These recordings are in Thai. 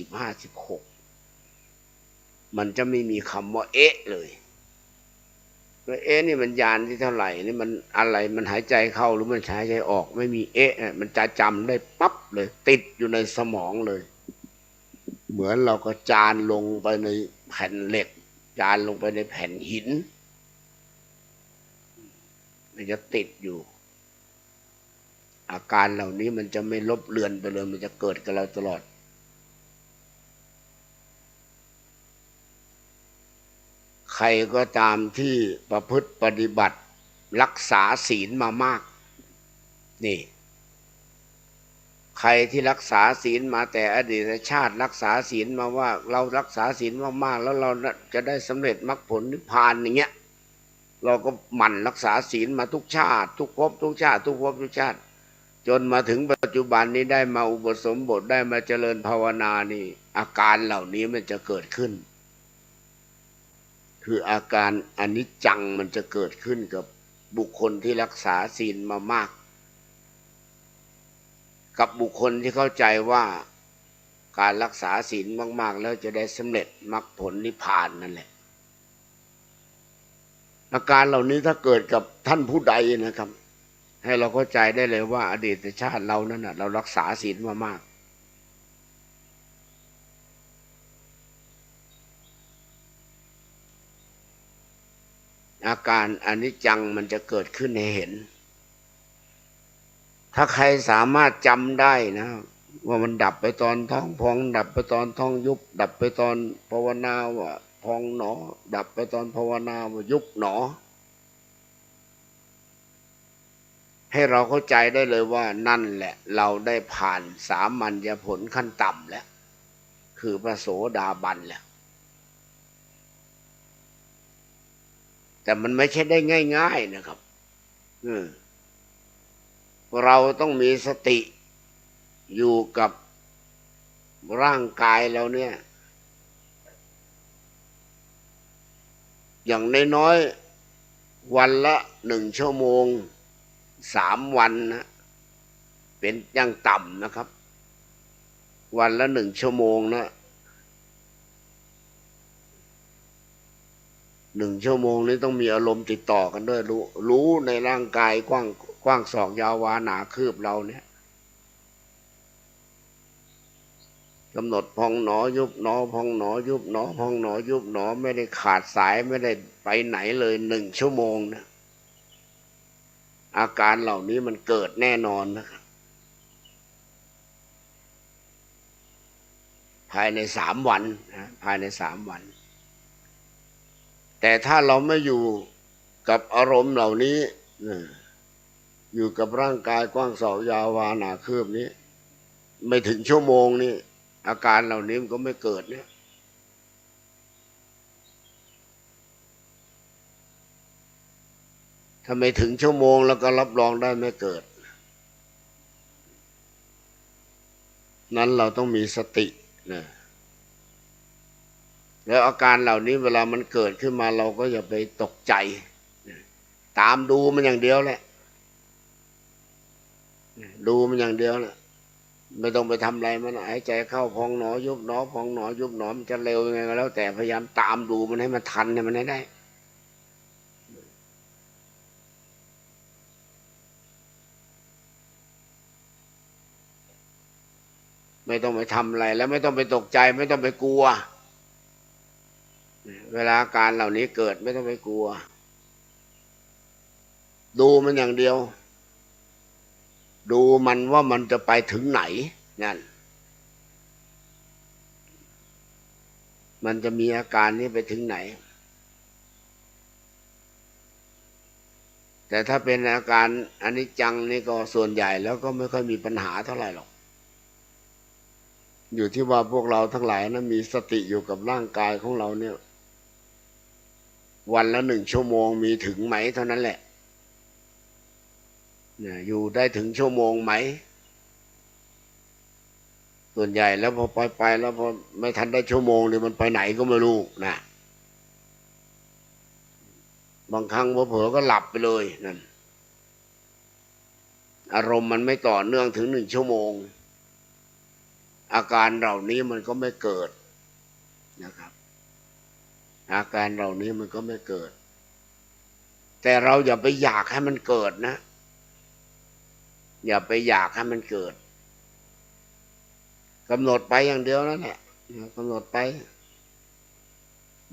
15 16มันจะไม่มีคำว่าเอ๊ะเลยว่าเอ๊ะนี่มันญาณที่เท่าไหร่นี่มันอะไรมันหายใจเข้าหรือมันหายใจออกไม่มีเอ๊ะมันจะจำได้ปั๊บเลยติดอยู่ในสมองเลยเหมือนเราก็จานลงไปในแผ่นเหล็กจานลงไปในแผ่นหินมันจะติดอยู่อาการเหล่านี้มันจะไม่ลบเลือนไปเลยมันจะเกิดกับเราตลอดใครก็ตามที่ประพฤติปฏิบัติรักษาศีลมามากนี่ใครที่รักษาศีลมาแต่อดีตชาติรักษาศีลมาว่าเรารักษาศีลมากๆแล้วเราจะได้สำเร็จมรรคผลนิพพานอย่างเงี้ยเราก็หมั่นรักษาศีลมาทุกชาติทุกภพทุกชาติทุกภพทุกชาติจนมาถึงปัจจุบันนี้ได้มาอุปสมบทได้มาเจริญภาวนานี่อาการเหล่านี้มันจะเกิดขึ้นคืออาการอนิจจังมันจะเกิดขึ้นกับบุคคลที่รักษาศีลมามากกับบุคคลที่เข้าใจว่าการรักษาศีลมากๆแล้วจะได้สำเร็จมรรคผลนิพพานนั่นแหละอาการเหล่านี้ถ้าเกิดกับท่านผู้ใดนะครับให้เราเข้าใจได้เลยว่าอดีตชาติเรานั้นเรารักษาศีลมามากอาการอนิจจังมันจะเกิดขึ้นให้เห็นถ้าใครสามารถจำได้นะว่ามันดับไปตอนท้องพองดับไปตอนท้องยุบดับไปตอนภาวนาว่าพองหนอดับไปตอนภาวนาว่ายุบหนอให้เราเข้าใจได้เลยว่านั่นแหละเราได้ผ่านสามัญญผลขั้นต่ำแล้วคือพระโสดาบันแล้วแต่มันไม่ใช่ได้ง่ายๆนะครับเราต้องมีสติอยู่กับร่างกายเราเนี่ยอย่างน้อยๆวันละ1 ชั่วโมง3 วันนะเป็นอย่างต่ำนะครับวันละ1 ชั่วโมงนะ1 ชั่วโมงนี้ต้องมีอารมณ์ติดต่อกันด้วยรู้ในร่างกายกว้างศอกยาววาหนาคืบเราเนี่ยกำหนดพองหนอยุบหนอพองหนอยุบหนอพองหนอยุบหนอไม่ได้ขาดสายไม่ได้ไปไหนเลย1 ชั่วโมงนะอาการเหล่านี้มันเกิดแน่นอนนะครับภายใน3 วันนะภายใน3 วันแต่ถ้าเราไม่อยู่กับอารมณ์เหล่านี้อยู่กับร่างกายกว้างศอกยาววาหนาคืบนี้ไม่ถึงชั่วโมงนี่อาการเหล่านี้มันก็ไม่เกิดเนี่ยถ้าไม่ถึงชั่วโมงแล้วก็รับรองได้ไม่เกิดนั้นเราต้องมีสตินะแล้วอาการเหล่านี้เวลามันเกิดขึ้นมาเราก็อย่าไปตกใจตามดูมันอย่างเดียวแหละดูมันอย่างเดียวแหละไม่ต้องไปทำอะไรมันหายใจเข้าพองหนอยุบหนอพองหนอยุบหนอมันจะเร็วยังไงก็แล้วแต่พยายามตามดูมันให้มันทันให้มันได้ไม่ต้องไปทำอะไรแล้วไม่ต้องไปตกใจไม่ต้องไปกลัวเวลาอาการเหล่านี้เกิดไม่ต้องไปกลัวดูมันอย่างเดียวดูมันว่ามันจะไปถึงไหนนั่นมันจะมีอาการนี้ไปถึงไหนแต่ถ้าเป็นอาการอนิจจังนี่ก็ส่วนใหญ่แล้วก็ไม่ค่อยมีปัญหาเท่าไหร่หรอกอยู่ที่ว่าพวกเราทั้งหลายนะมีสติอยู่กับร่างกายของเราเนี่ยวันละ1 ชั่วโมงมีถึงไหมเท่านั้นแหละอยู่ได้ถึงชั่วโมงไหมส่วนใหญ่แล้วพอไปแล้วพอไม่ทันได้ชั่วโมงเลยมันไปไหนก็ไม่รู้นะบางครั้งเผลอก็หลับไปเลยนั่นอารมณ์มันไม่ต่อเนื่องถึง1 ชั่วโมง อาการเหล่านี้มันก็ไม่เกิดนะครับอาการเหล่านี้มันก็ไม่เกิดแต่เราอย่าไปอยากให้มันเกิดนะอย่าไปอยากให้มันเกิดกำหนดไปอย่างเดียวนั่นแหละกำหนดไป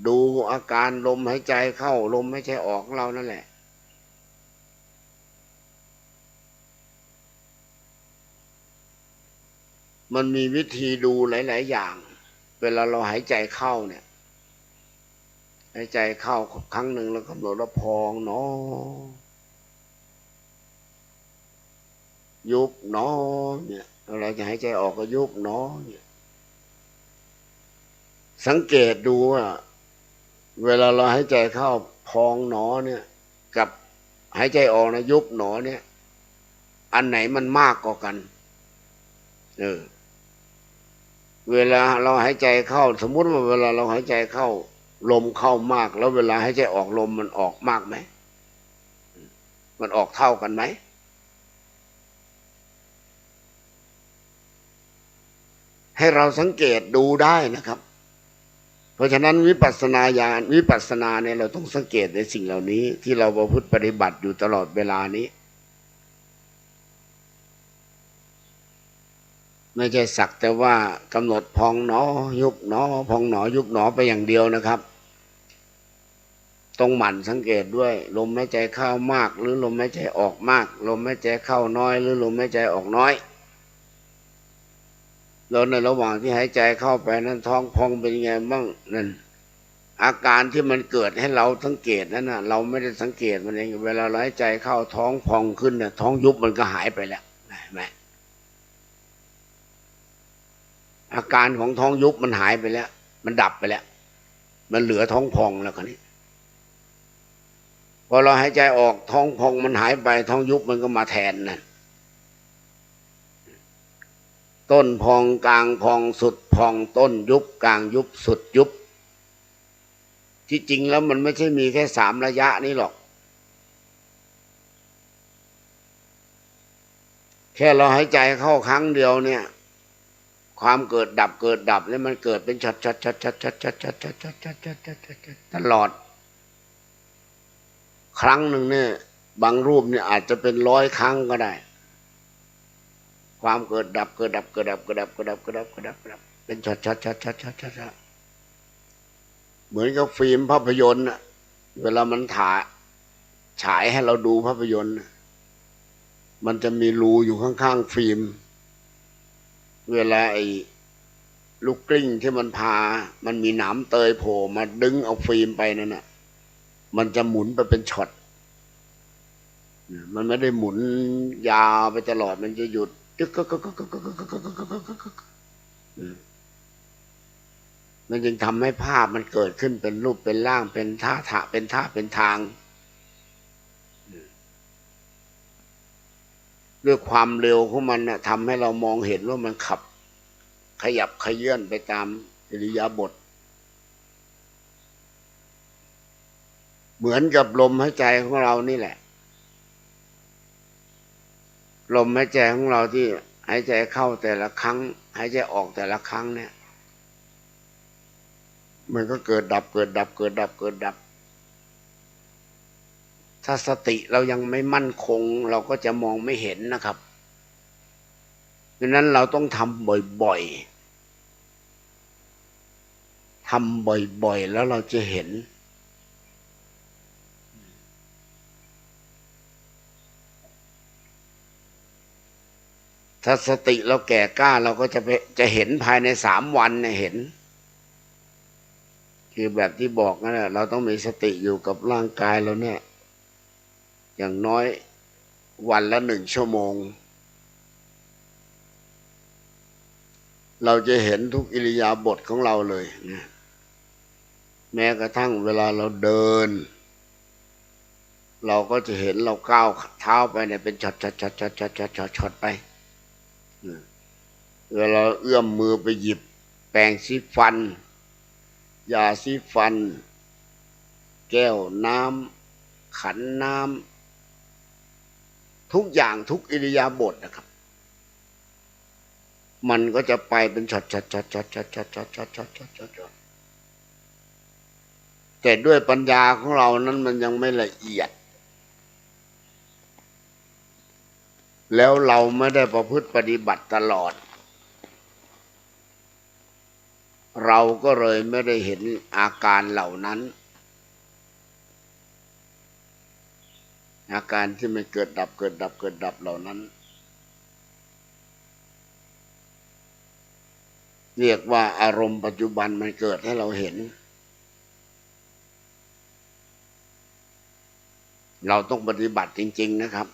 ดูอาการลมหายใจเข้าลมหายใจออกของเรานั่นแหละมันมีวิธีดูหลายๆอย่างเวลาเราหายใจเข้าเนี่ยหายใจเข้าครั้งหนึ่งแล้วกำหนดว่าพองเนาะยุบเนาะเนี่ยเราจะหายใจออกก็ยุบเนาะเนี่ยสังเกตดูว่าเวลาเราหายใจเข้าพองหนอเนี่ยกับหายใจออกนะยุบหนอเนี่ยอันไหนมันมากกว่ากันเวลาเราหายใจเข้าสมมุติว่าเวลาเราหายใจเข้าลมเข้ามากแล้วเวลาหายใจออกลมมันออกมากไหมมันออกเท่ากันไหมให้เราสังเกตดูได้นะครับเพราะฉะนั้นวิปัสสนาญาณวิปัสสนาเนี่ยเราต้องสังเกตในสิ่งเหล่านี้ที่เราประพฤติปฏิบัติอยู่ตลอดเวลานี้ไม่ใช่สักแต่ว่ากำหนดพองหนอยุบหนอพองหนอยุบหนอไปอย่างเดียวนะครับต้องหมั่นสังเกตด้วยลมหายใจเข้ามากหรือลมหายใจออกมากลมหายใจเข้าน้อยหรือลมหายใจออกน้อยแล้วในระหว่างที่หายใจเข้าไปนั้นท้องพองเป็นยังไงบ้างนั่นอาการที่มันเกิดให้เราสังเกตนั่นนะเราไม่ได้สังเกตมันเองเวลาหายใจเข้าท้องพองขึ้นเนี่ยท้องยุบมันก็หายไปแล้วเห็นไหมอาการของท้องยุบมันหายไปแล้วมันดับไปแล้วมันเหลือท้องพองแล้วคนนี้พอเราหายใจออกท้องพองมันหายไปท้องยุบมันก็มาแทนนั่นต้นพองกลางพองสุดพองต้นยุบกลางยุบสุดยุบที่จริงแล้วมันไม่ใช่มีแค่3 ระยะนี้หรอกแค่เราหายใจเข้าครั้งเดียวเนี่ยความเกิดดับเกิดดับแล้วมันเกิดเป็นช็อตช็อตช็อตช็อตช็อตช็อตช็อตช็อตช็อตช็อตช็อตช็อตช็อตตลอดครั้งหนึ่งเนี่ยบางรูปเนี่ยอาจจะเป็น100 ครั้งก็ได้ความเกิดดับเกิดดับเกิดดับเกิดดับเกิดดับเกิดดับเกิดดับเกิดดับเป็นช็อตช็อตช็อตช็อตช็อตช็อตเหมือนกับฟิล์มภาพยนตร์อะเวลามันฉายให้เราดูภาพยนตร์มันจะมีรูอยู่ข้างๆฟิล์มเวลาไอ้ลูกกลิ้งที่มันมีหนามเตยโผล่มาดึงเอาฟิล์มไปนั่นน่ะมันจะหมุนไปเป็นช็อตมันไม่ได้หมุนยาวไปตลอดมันจะหยุดตึกมันจึงทำให้ภาพมันเกิดขึ้นเป็นรูปเป็นร่างเป็นท่าเป็นทางด้วยความเร็วของมันนะทำให้เรามองเห็นว่ามันขยับขยื่นไปตามอิริยาบถเหมือนกับลมหายใจของเรานี่แหละลมหายใจของเราที่หายใจเข้าแต่ละครั้งหายใจออกแต่ละครั้งเนี่ยมันก็เกิดดับเกิดดับเกิดดับเกิดดับถ้าสติเรายังไม่มั่นคงเราก็จะมองไม่เห็นนะครับดังนั้นเราต้องทำบ่อยๆทำบ่อยๆแล้วเราจะเห็นถ้าสติเราแก่กล้าเราก็จะเห็นภายใน3 วันเนี่ยเห็นคือแบบที่บอกนั่นแหละเราต้องมีสติอยู่กับร่างกายเราเนี่ยอย่างน้อยวันละ1 ชั่วโมงเราจะเห็นทุกอิริยาบถของเราเลยนะแม้กระทั่งเวลาเราเดินเราก็จะเห็นเราก้าวเท้าไปเนี่ยเป็นช็อตช็อตช็อตช็อตช็อตช็อตช็อตช็อตไปเวลาเอื้อมมือไปหยิบแปรงสีฟันยาสีฟันแก้วน้ำขันน้ำทุกอย่างทุกอิริยาบถนะครับ มันก็จะไปเป็นช็อตช็อตช็อตช็อตช็อตช็อตช็อตช็อตช็อตช็อตช็อตแต่ด้วยปัญญาของเรานั้นมันยังไม่ละเอียดแล้วเราไม่ได้ประพฤติปฏิบัติตลอดเราก็เลยไม่ได้เห็นอาการเหล่านั้นอาการที่มันเกิดดับเกิดดับเกิดดับเหล่านั้นเรียกว่าอารมณ์ปัจจุบันมันเกิดให้เราเห็นเราต้องปฏิบัติจริงๆนะครับ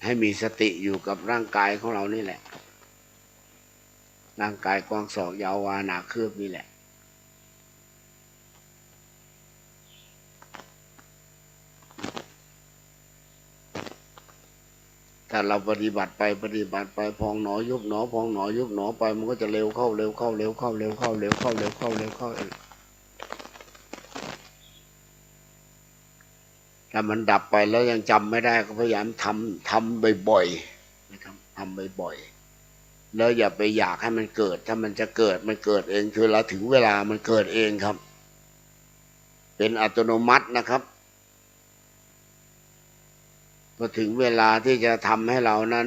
ให้มีสติอยู่กับร่างกายของเรานี่แหละร่างกายกว้างศอกยาววาหนาคืบนี่แหละถ้าเราปฏิบัติไปปฏิบัติไปพองหนอยุบหนอพองหนอยุบหนอไปมันก็จะเร็วเข้าเร็วเข้าเร็วเข้าเร็วเข้าเร็วเข้าเร็วเข้าเร็วเข้าถ้ามันดับไปแล้วยังจำไม่ได้ก็พยายามทำบ่อยๆนะครับทำบ่อยๆแล้วอย่าไปอยากให้มันเกิดถ้ามันจะเกิดมันเกิดเองคือเราถึงเวลามันเกิดเองครับเป็นอัตโนมัตินะครับพอถึงเวลาที่จะทำให้เรานั้น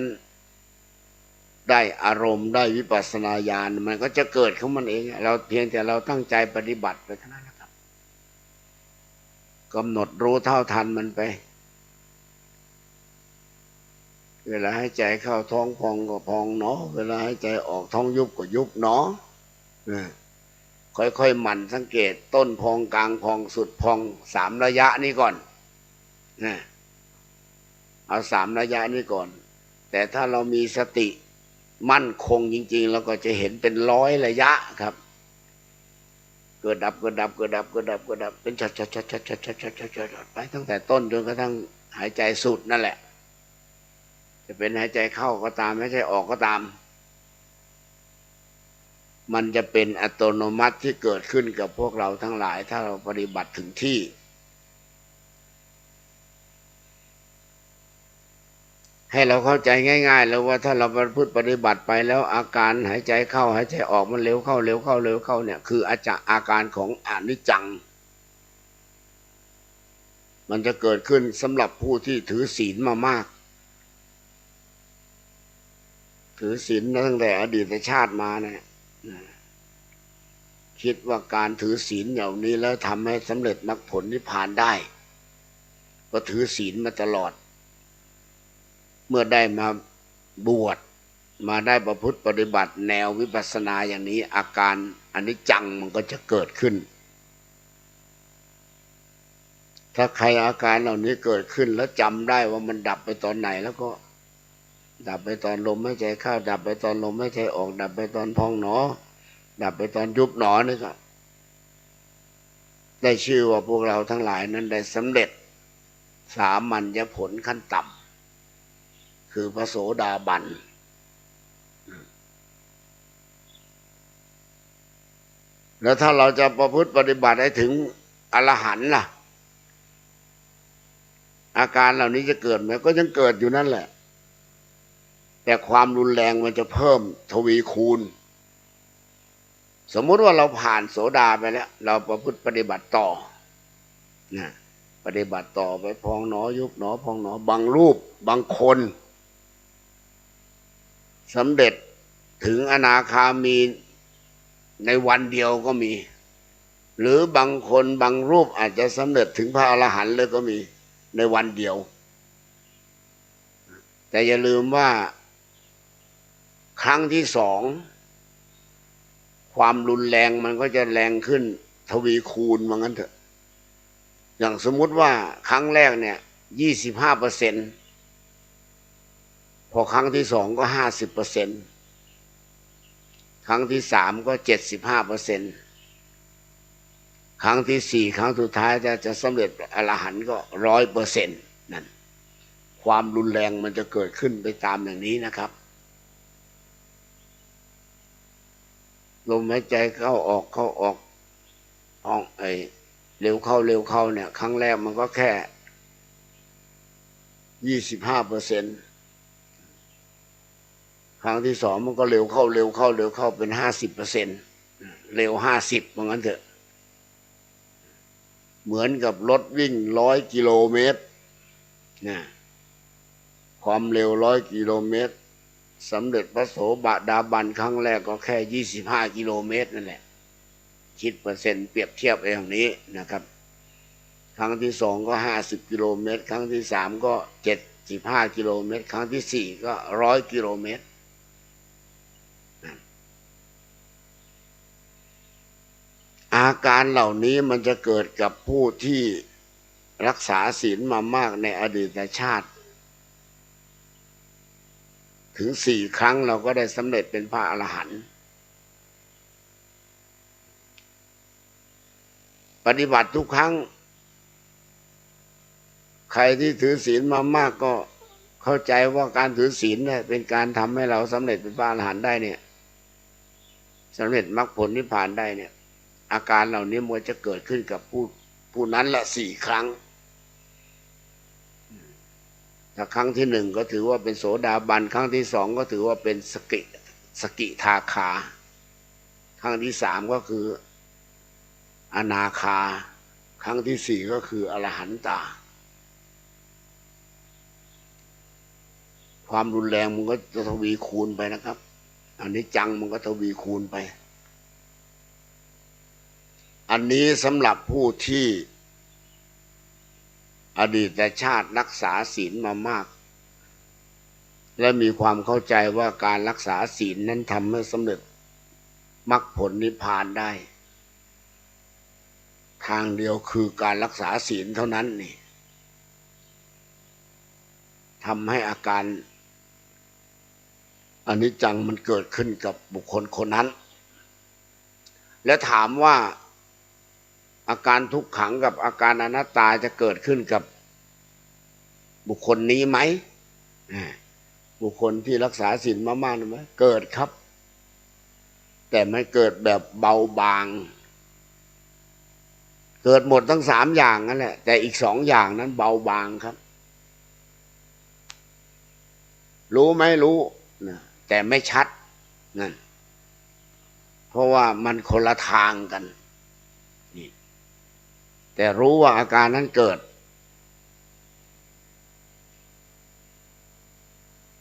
ได้อารมณ์ได้วิปัสสนาญาณมันก็จะเกิดของมันเองเราเพียงแต่เราตั้งใจปฏิบัติไปเท่านั้นนะครับกำหนดรู้เท่าทันมันไปเวลาให้ใจเข้าท้องพองก็พองเนาะเวลาให้ใจออกท้องยุบก็ยุบเนาะค่อยๆหมั่นสังเกตต้นพองกลางพองสุดพอง3 ระยะนี้ก่อนนะเอา3 ระยะนี้ก่อนแต่ถ้าเรามีสติมั่นคงจริงๆเราก็จะเห็นเป็น100 ระยะครับเกิดดับเกิดดับเกิดดับเกิดดับเกิดดับเป็นช็อตช็อตช็อตช็อตช็อตช็อตช็อตช็อตไปตั้งแต่ต้นจนกระทั่งหายใจสุดนั่นแหละจะเป็นหายใจเข้าก็ตามหายใจออกก็ตามมันจะเป็นอัตโนมัติที่เกิดขึ้นกับพวกเราทั้งหลายถ้าเราปฏิบัติถึงที่ให้เราเข้าใจง่ายๆแล้วว่าถ้าเราพูดปฏิบัติไปแล้วอาการหายใจเข้าหายใจออกมันเร็วเข้าเร็วเข้าเร็วเข้าเนี่ยคืออาการของอนิจจังมันจะเกิดขึ้นสำหรับผู้ที่ถือศีลมามากถือศีลตั้งแต่อดีตชาติมาเนี่ยคิดว่าการถือศีลอย่างนี้แล้วทำให้สำเร็จมรรคผลนิพพานได้ก็ถือศีลมาตลอดเมื่อได้มาบวชมาได้ประพฤติปฏิบัติแนววิปัสสนาอย่างนี้อาการอนิจจังมันก็จะเกิดขึ้นถ้าใครอาการเหล่านี้เกิดขึ้นแล้วจำได้ว่ามันดับไปตอนไหนแล้วก็ดับไปตอนลมหายใจเข้าดับไปตอนลมหายใจออกดับไปตอนพองหนอดับไปตอนยุบหนอนี่ก็ได้ชื่อว่าพวกเราทั้งหลายนั้นได้สำเร็จสามัญญผลขั้นต่ำคือพระโสดาบันแล้วถ้าเราจะประพฤติปฏิบัติให้ถึงอรหันต์ล่ะอาการเหล่านี้จะเกิดไหมก็ยังเกิดอยู่นั่นแหละแต่ความรุนแรงมันจะเพิ่มทวีคูณสมมุติว่าเราผ่านโสดาไปแล้วเราประพฤติปฏิบัติต่อนะปฏิบัติต่อไปพองหนอยุบหนอพองหนอบางรูปบางคนสำเร็จถึงอนาคามีในวันเดียวก็มีหรือบางคนบางรูปอาจจะสำเร็จถึงพระอรหันต์เลยก็มีในวันเดียวแต่อย่าลืมว่าครั้งที่2ความรุนแรงมันก็จะแรงขึ้นทวีคูณว่างั้นเถอะอย่างสมมุติว่าครั้งแรกเนี่ย25%พอครั้งที่2ก็50%ครั้งที่3ก็75%ครั้งที่4ครั้งสุดท้ายจะสำเร็จอรหันต์ก็100%นั่นความรุนแรงมันจะเกิดขึ้นไปตามอย่างนี้นะครับลมหายใจเข้าออกเข้าออกเร็วเข้าเร็วเข้าเนี่ยครั้งแรกมันก็แค่25% ครั้งที่สองมันก็เร็วเข้าเป็น50%เร็ว50ว่างั้นเถอะเหมือนกับรถวิ่ง100 กิโลเมตรนะความเร็ว100 กิโลเมตรสำเร็จพระโสดาบันครั้งแรกก็แค่25 กิโลเมตรนั่นแหละคิดเปอร์เซ็นต์เปรียบเทียบอย่างนี้นะครับครั้งที่สองก็50 กิโลเมตรครั้งที่สามก็75 กิโลเมตรครั้งที่สี่ก็100 กิโลเมตรอาการเหล่านี้มันจะเกิดกับผู้ที่รักษาศีลมามากในอดีตชาติถึง4 ครั้งเราก็ได้สำเร็จเป็นพระอรหันต์ปฏิบัติทุกครั้งใครที่ถือศีลมามากก็เข้าใจว่าการถือศีลเนี่ยเป็นการทำให้เราสำเร็จเป็นพระอรหันต์ได้เนี่ยสำเร็จมรรคผลนิพพานได้เนี่ยอาการเหล่านี้มันจะเกิดขึ้นกับผู้นั้นละ4 ครั้งถ้าครั้งที่หนึ่งก็ถือว่าเป็นโสดาบันครั้งที่สองก็ถือว่าเป็นสกิทาคาครั้งที่สามก็คืออนาคาครั้งที่สี่ก็คืออรหันตาความรุนแรงมันก็จะทวีคูณไปนะครับอันนี้จังมันก็ทวีคูณไปอันนี้สำหรับผู้ที่อดีตชาติรักษาศีลมามากและมีความเข้าใจว่าการรักษาศีลนั้นทำให้สำเร็จมรรคผลนิพพานได้ทางเดียวคือการรักษาศีลเท่านั้นนี่ทำให้อาการอนิจจังมันเกิดขึ้นกับบุคคลคนนั้นและถามว่าอาการทุกขังกับอาการอนัตตาจะเกิดขึ้นกับบุคคลนี้ไหมบุคคลที่รักษาศีลมามากๆไหมเกิดครับแต่ไม่เกิดแบบเบาบางเกิดหมดทั้ง3 อย่างนั่นแหละแต่อีก2 อย่างนั้นเบาบางครับรู้ไหมรู้นะแต่ไม่ชัดนั่นเพราะว่ามันคนละทางกันนี่แต่รู้ว่าอาการนั้นเกิด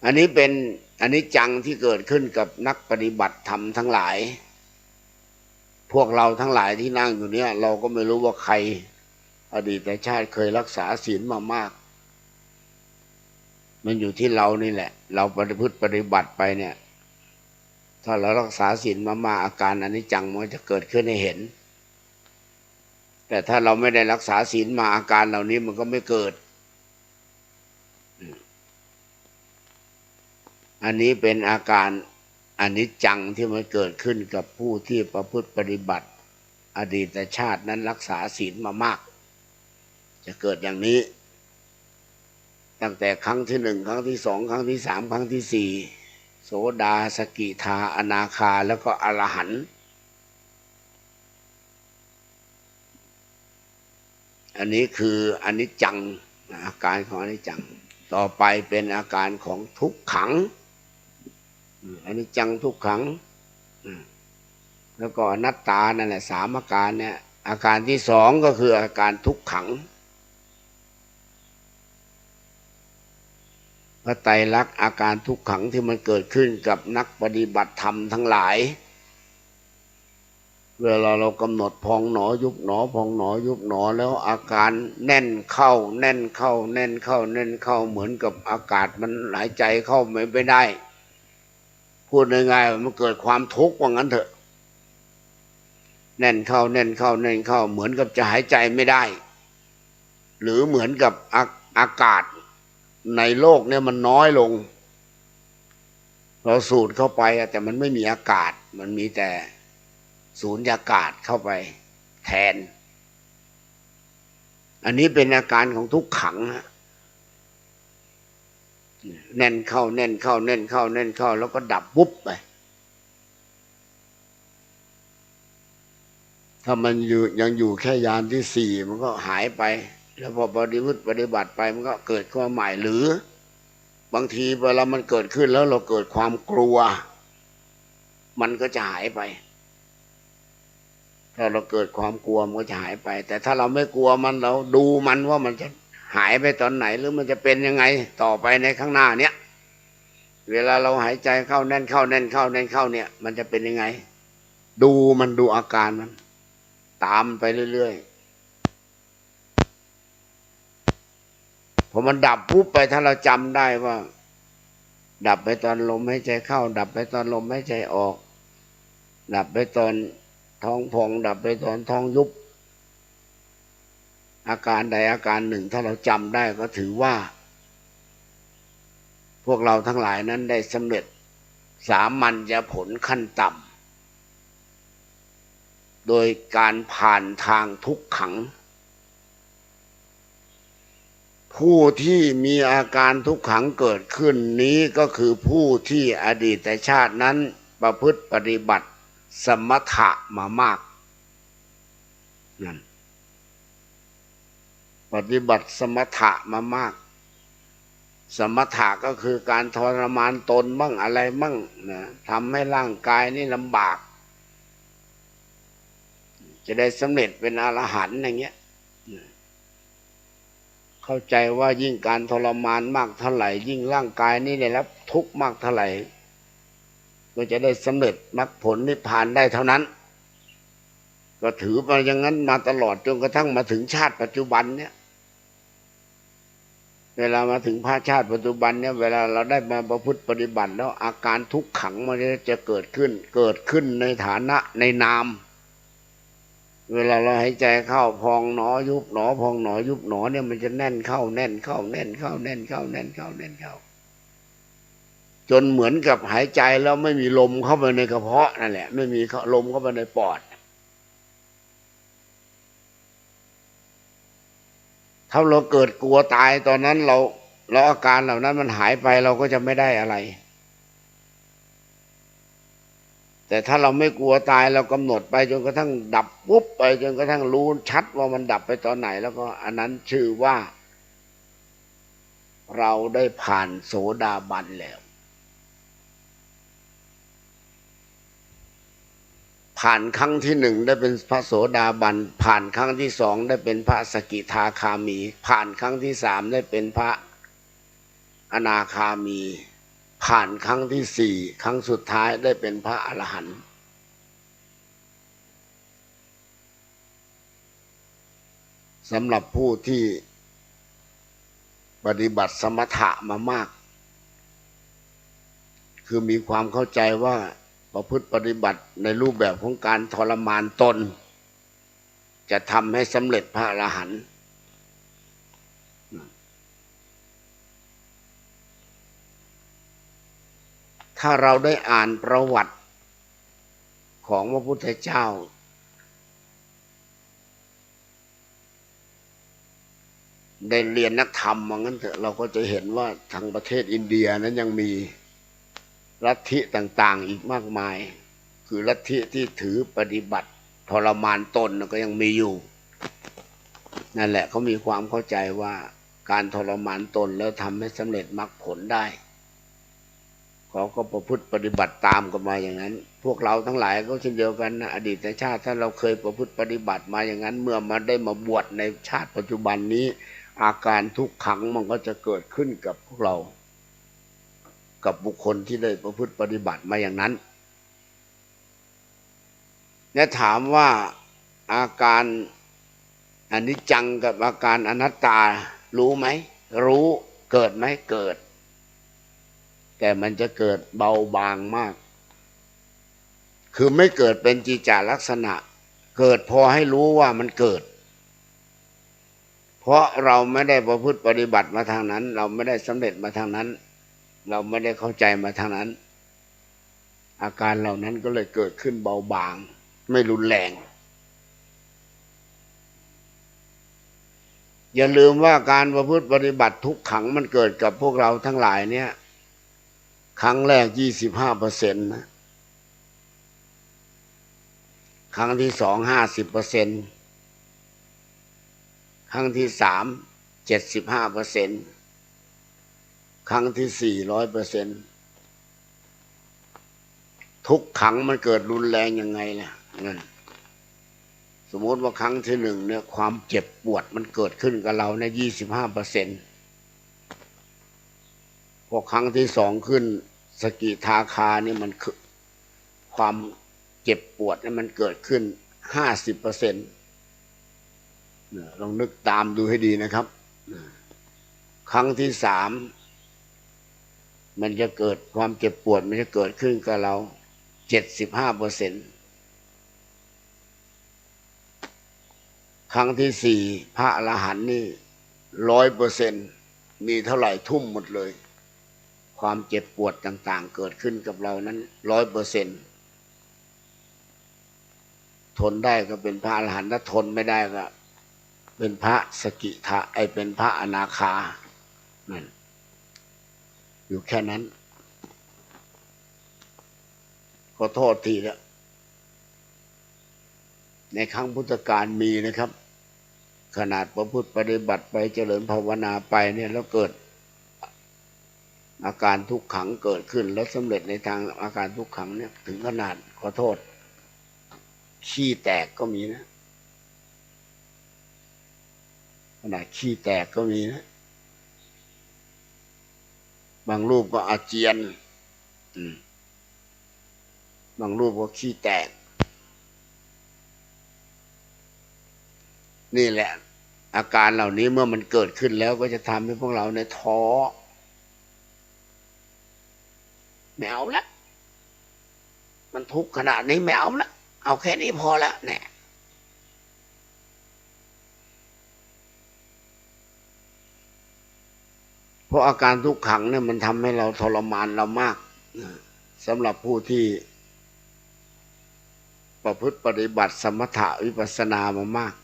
อันนี้เป็นอนิจจังที่เกิดขึ้นกับนักปฏิบัติธรรมทั้งหลายพวกเราทั้งหลายที่นั่งอยู่เนี่ยเราก็ไม่รู้ว่าใครอดีตชาติเคยรักษาศีลมามากมันอยู่ที่เรานี่แหละเราปฏิบัติไปเนี่ยถ้าเรารักษาศีลมามากอาการอนิจจังมันจะเกิดขึ้นให้เห็นแต่ถ้าเราไม่ได้รักษาศีลมาอาการเหล่านี้มันก็ไม่เกิดอันนี้เป็นอาการอนิจจังที่มันเกิดขึ้นกับผู้ที่ประพฤติปฏิบัติอดีตชาตินั้นรักษาศีลมามากจะเกิดอย่างนี้ตั้งแต่ครั้งที่ 1ครั้งที่2ครั้งที่3ครั้งที่4โสดาสกิทาอนาคาแล้วก็อรหันต์อันนี้คืออนิจจังอาการของอนิจจังต่อไปเป็นอาการของทุกขังอนิจจังทุกขังแล้วก็อนัตตานั่นแหละ3 อาการเนี่ยอาการที่2ก็คืออาการทุกขังพระไตรลักษณ์อาการทุกขังที่มันเกิดขึ้นกับนักปฏิบัติธรรมทั้งหลายเวลาเรากำหนดพองหนอยุบหนอพองหนอยุบหนอแล้วอาการแน่นเข้าแน่นเข้าแน่นเข้าแน่นเข้าเหมือนกับอากาศมันหายใจเข้าไม่ได้พูดง่ายๆมันเกิดความทุกข์ว่างั้นเถอะแน่นเข้าแน่นเข้าแน่นเข้าเหมือนกับจะหายใจไม่ได้หรือเหมือนกับอากาศในโลกเนี่ยมันน้อยลงเราสูดเข้าไปแต่มันไม่มีอากาศมันมีแต่สูญญากาศเข้าไปแทนอันนี้เป็นอาการของทุกขังแน่นเข้าแน่นเข้าแน่นเข้าแน่นเข้าแล้วก็ดับปุ๊บไปถ้ามันยังอยู่แค่ยานที่4มันก็หายไปแล้วพอปฏิบัติไปมันก็เกิดขึ้นมาใหม่หรือ บางทีเวลามันเกิดขึ้นแล้วเราเกิดความกลัวมันก็จะหายไปถ้าเราเกิดความกลัวมันก็จะหายไปแต่ถ้าเราไม่กลัวมันเราดูมันว่ามันจะหายไปตอนไหนหรือมันจะเป็นยังไงต่อไปในข้างหน้าเนี้ยเวลาเราหายใจเข้าแน่นเข้าแน่นเข้าแน่นเข้าเนี่ยมันจะเป็นยังไงดูมันดูอาการมันตามไปเรื่อยๆพอมันดับปุ๊บไปถ้าเราจำได้ว่าดับไปตอนลมหายใจเข้าดับไปตอนลมหายใจออกดับไปตอนท้องพองดับไปตอนท้องยุบอาการใดอาการหนึ่งถ้าเราจำได้ก็ถือว่าพวกเราทั้งหลายนั้นได้สำเร็จสามัญญผลขั้นต่ำโดยการผ่านทางทุกขังผู้ที่มีอาการทุกขังเกิดขึ้นนี้ก็คือผู้ที่อดีตชาตินั้นประพฤติปฏิบัติสมถะมามากนั่นปฏิบัติสมถะมามากสมถะก็คือการทรมานตนบ้างอะไรบ้างนะทำให้ร่างกายนี่ลำบากจะได้สำเร็จเป็นอรหันต์อย่างเงี้ยเข้าใจว่ายิ่งการทรมานมากเท่าไหร่ยิ่งร่างกายนี่ได้รับทุกข์มากเท่าไหร่ก็จะได้สำเร็จมรรคผลนิพพานได้เท่านั้นก็ถือมาอย่างนั้นมาตลอดจนกระทั่งมาถึงชาติปัจจุบันเนี่ยเวลามาถึงภาชาติปัจจุบันเนี่ยเวลาเราได้มาประพฤติปฏิบัติแล้วอาการทุกขังมันจะเกิดขึ้นในฐานะในนามเวลาเราหายใจเข้าพองหนอยุบหนอพองหนอยุบหนอเนี่ยมันจะแน่นเข้าแน่นเข้าแน่นเข้าแน่นเข้าแน่นเข้าแน่นเข้าจนเหมือนกับหายใจแล้วไม่มีลมเข้าไปในกระเพาะนั่นแหละไม่มีลมเข้าไปในปอดถ้าเราเกิดกลัวตายตอนนั้นเราอาการเหล่านั้นมันหายไปเราก็จะไม่ได้อะไรแต่ถ้าเราไม่กลัวตายเรากำหนดไปจนกระทั่งดับปุ๊บไปจนกระทั่งรู้ชัดว่ามันดับไปตอนไหนแล้วก็อันนั้นชื่อว่าเราได้ผ่านโสดาบันแล้วผ่านครั้งที่หนึ่งได้เป็นพระโสดาบันผ่านครั้งที่สองได้เป็นพระสกิทาคามีผ่านครั้งที่สามได้เป็นพระอนาคามีผ่านครั้งที่สี่ครั้งสุดท้ายได้เป็นพระอรหันต์สำหรับผู้ที่ปฏิบัติสมถะมามากคือมีความเข้าใจว่าประพฤติปฏิบัติในรูปแบบของการทรมานตนจะทำให้สำเร็จพระอรหันต์ถ้าเราได้อ่านประวัติของพระพุทธเจ้าได้เรียนนักธรรมมางั้นเถอะเราก็จะเห็นว่าทางประเทศอินเดียนั้นยังมีลัทธิต่างๆอีกมากมายคือลัทธิที่ถือปฏิบัติทรมานตนก็ยังมีอยู่นั่นแหละเขามีความเข้าใจว่าการทรมานตนแล้วทำให้สำเร็จมรรคผลได้เขาก็ประพฤติปฏิบัติตามกันมาอย่างนั้นพวกเราทั้งหลายก็เช่นเดียวกันนะอดีตชาติถ้าเราเคยประพฤติปฏิบัติมาอย่างนั้นเมื่อมาได้มาบวชในชาติปัจจุบันนี้อาการทุกขังมันก็จะเกิดขึ้นกับพวกเรากับบุคคลที่ได้ประพฤติปฏิบัติมาอย่างนั้นเนี่ยถามว่าอาการอนิจจังกับอาการอนัตตารู้ไหมรู้เกิดไหมเกิดแต่มันจะเกิดเบาบางมากคือไม่เกิดเป็นจิจาลักษณะเกิดพอให้รู้ว่ามันเกิดเพราะเราไม่ได้ประพฤติปฏิบัติมาทางนั้นเราไม่ได้สำเร็จมาทางนั้นเราไม่ได้เข้าใจมาทางนั้นอาการเหล่านั้นก็เลยเกิดขึ้นเบาบางไม่รุนแรงอย่าลืมว่าการประพฤติปฏิบัติทุกขังมันเกิดกับพวกเราทั้งหลายเนี่ยครั้งแรก 25% นะครั้งที่สอง 50%ครั้งที่สาม 75% ครั้งที่ 400%ทุกขังมันเกิดรุนแรงยังไงล่ะนั่นสมมติว่าครั้งที่ 1เนี่ยความเจ็บปวดมันเกิดขึ้นกับเราใน 25%พอครั้งที่ 2ขึ้นสกิทาคานี่มันความเจ็บปวดนี่มันเกิดขึ้น 50%ลองนึกตามดูให้ดีนะครับครั้งที่ 3มันจะเกิดความเจ็บปวดมันจะเกิดขึ้นกับเรา 75%ครั้งที่ 4พระอรหันต์นี่ 100%มีเท่าไหร่ทุ่มหมดเลยความเจ็บปวดต่างๆเกิดขึ้นกับเรานั้น 100%ทนได้ก็เป็นพระอรหันต์ถ้าทนไม่ได้ก็เป็นพระสกิทาเป็นพระอนาคานั่นอยู่แค่นั้นขอโทษทีแล้วในครั้งพุทธกาลมีนะครับขนาดประพฤติปฏิบัติไปเจริญภาวนาไปเนี่ยแล้วเกิดอาการทุกขังเกิดขึ้นแล้วสำเร็จในทางอาการทุกขังเนี่ยถึงขนาดขอโทษขี้แตกก็มีนะขนาดขี้แตกก็มีนะบางรูปก็อาเจียนบางรูปก็ขี้แตกนี่แหละอาการเหล่านี้เมื่อมันเกิดขึ้นแล้วก็จะทำให้พวกเราในท้อไม่เอาละมันทุกข์ขนาดนี้ไม่เอาละเอาแค่นี้พอละเนี่ยเพราะอาการทุกขังเนี่ยมันทำให้เราทรมานเรามากสำหรับผู้ที่ประพฤติปฏิบัติสมถะวิปัสสนามามาก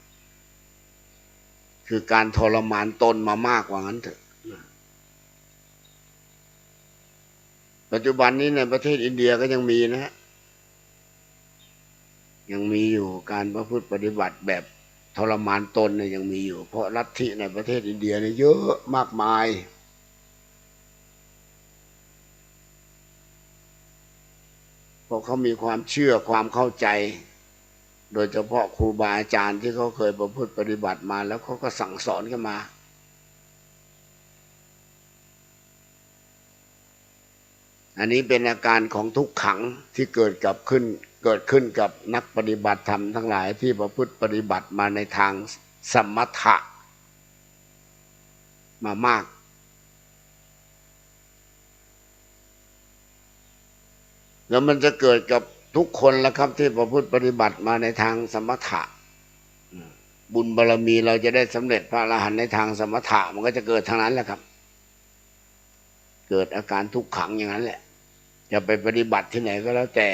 คือการทรมานตนมามากกว่างั้นเถอะปัจจุบันนี้ในประเทศอินเดียก็ยังมีนะฮะยังมีอยู่การประพฤติปฏิบัติแบบทรมานตนเนี่ยยังมีอยู่เพราะลัทธิในประเทศอินเดียเนี่ยเยอะมากมายเพราะเขามีความเชื่อความเข้าใจโดยเฉพาะครูบาอาจารย์ที่เขาเคยประพฤติปฏิบัติมาแล้วเขาก็สั่งสอนกันมาอันนี้เป็นอาการของทุกขังที่เกิดขึ้นกับนักปฏิบัติธรรมทั้งหลายที่ประพฤติปฏิบัติมาในทางสมถะมามากแล้วมันจะเกิดกับทุกคนแล้วครับที่ประพฤติปฏิบัติมาในทางสมถะบุญบารมีเราจะได้สำเร็จพระอรหันต์ในทางสมถะมันก็จะเกิดทางนั้นแหละครับเกิดอาการทุกขังอย่างนั้นแหละจะไปปฏิบัติที่ไหนก็แล้วแต่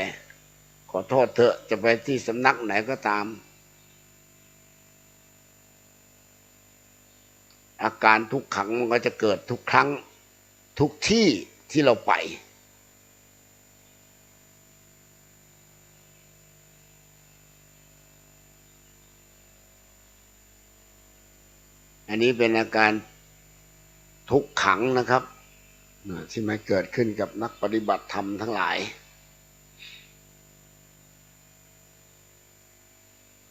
ขอโทษเถอะจะไปที่สำนักไหนก็ตามอาการทุกขังมันก็จะเกิดทุกครั้งทุกที่ที่เราไปอันนี้เป็นอาการทุกขังนะครับที่มันเกิดขึ้นกับนักปฏิบัติธรรมทั้งหลาย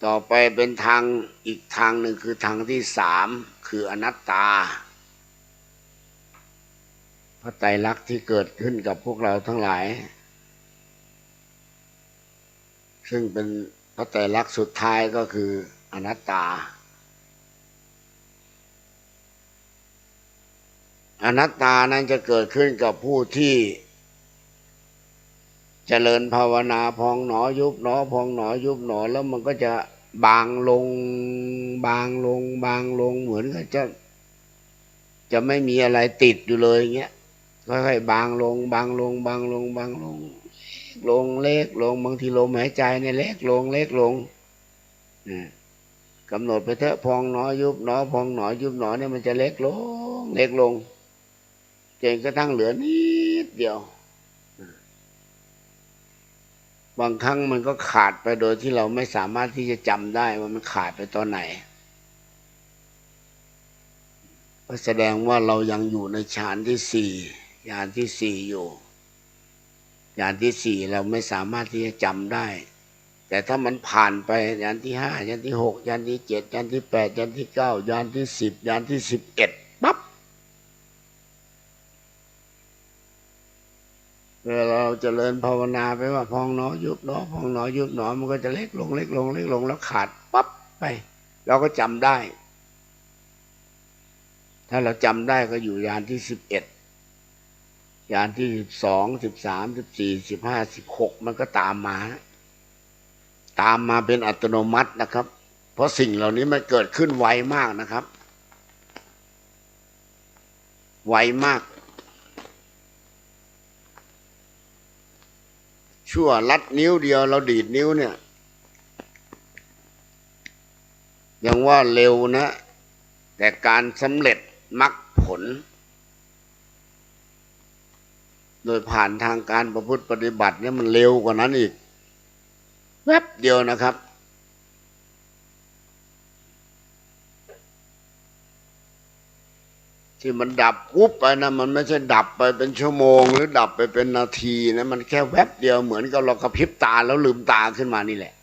ต่อไปเป็นทางอีกทางหนึ่งคือทางที่ 3คืออนัตตาพระไตรลักษณ์ที่เกิดขึ้นกับพวกเราทั้งหลายซึ่งเป็นพระไตรลักษณ์สุดท้ายก็คืออนัตตาอนัตตานั้นจะเกิดขึ้นกับผู้ที่เจริญภาวนาพองหนอยุบหนอพองหนอยุบหนอแล้วมันก็จะบางลงบางลงบางลงเหมือนกับจะไม่มีอะไรติดอยู่เลยอย่างเงี้ยค่อยๆบางลงบางลงบางลงบางลงลงเล็กลงบางทีลมหายใจเนี่ยเล็กลงเล็กลงกำหนดไปเถอะพองหนอยุบหนอพองหนอยุบหนอเนี่ยมันจะเล็กลงเล็กลงจนกระทั่งเหลือนิดเดียวบางครั้งมันก็ขาดไปโดยที่เราไม่สามารถที่จะจำได้ว่ามันขาดไปตอนไหน ก็แสดงว่าเรายังอยู่ในฌานที่สี่ญาณที่สี่อยู่ญาณที่สี่เราไม่สามารถที่จะจำได้แต่ถ้ามันผ่านไปญาณที่ห้าญาณที่หกญาณที่เจ็ดญาณที่แปดญาณที่เก้าญาณที่สิบญาณที่11ปั๊บเวลาเราเจริญภาวนาไปว่าพองหนอยุบหนอพองหนอยุบหนอมันก็จะเล็กลงเล็กลงเล็กลงแล้วขาดปั๊บไปเราก็จำได้ถ้าเราจำได้ก็อยู่ญาณที่11ญาณที่12 13 14 15 16มันก็ตามมาเป็นอัตโนมัตินะครับเพราะสิ่งเหล่านี้มันเกิดขึ้นไวมากนะครับไวมากชั่วลัดนิ้วเดียวเราดีดนิ้วเนี่ยยังว่าเร็วนะแต่การสำเร็จมรรคผลโดยผ่านทางการประพฤติปฏิบัติเนี่ยมันเร็วกว่านั้นอีกแวบเดียวนะครับที่มันดับปุ๊บไปนะมันไม่ใช่ดับไปเป็นชั่วโมงหรือดับไปเป็นนาทีนะมันแค่แวบเดียวเหมือนกับเรากระพริบตาแล้วลืมตาขึ้นมานี่แหละ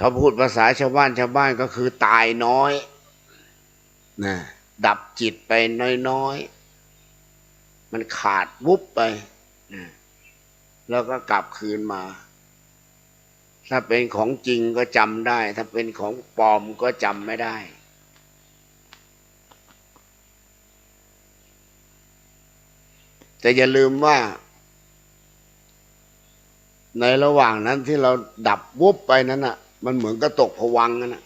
ถ้าพูดภาษาชาวบ้านก็คือตายน้อยนะดับจิตไปน้อยๆมันขาดวุบไปนะแล้วก็กลับคืนมาถ้าเป็นของจริงก็จำได้ถ้าเป็นของปลอมก็จำไม่ได้แต่อย่าลืมว่าในระหว่างนั้นที่เราดับวุบไปนั้นน่ะมันเหมือนกับตกผวังค์นั่นน่ะ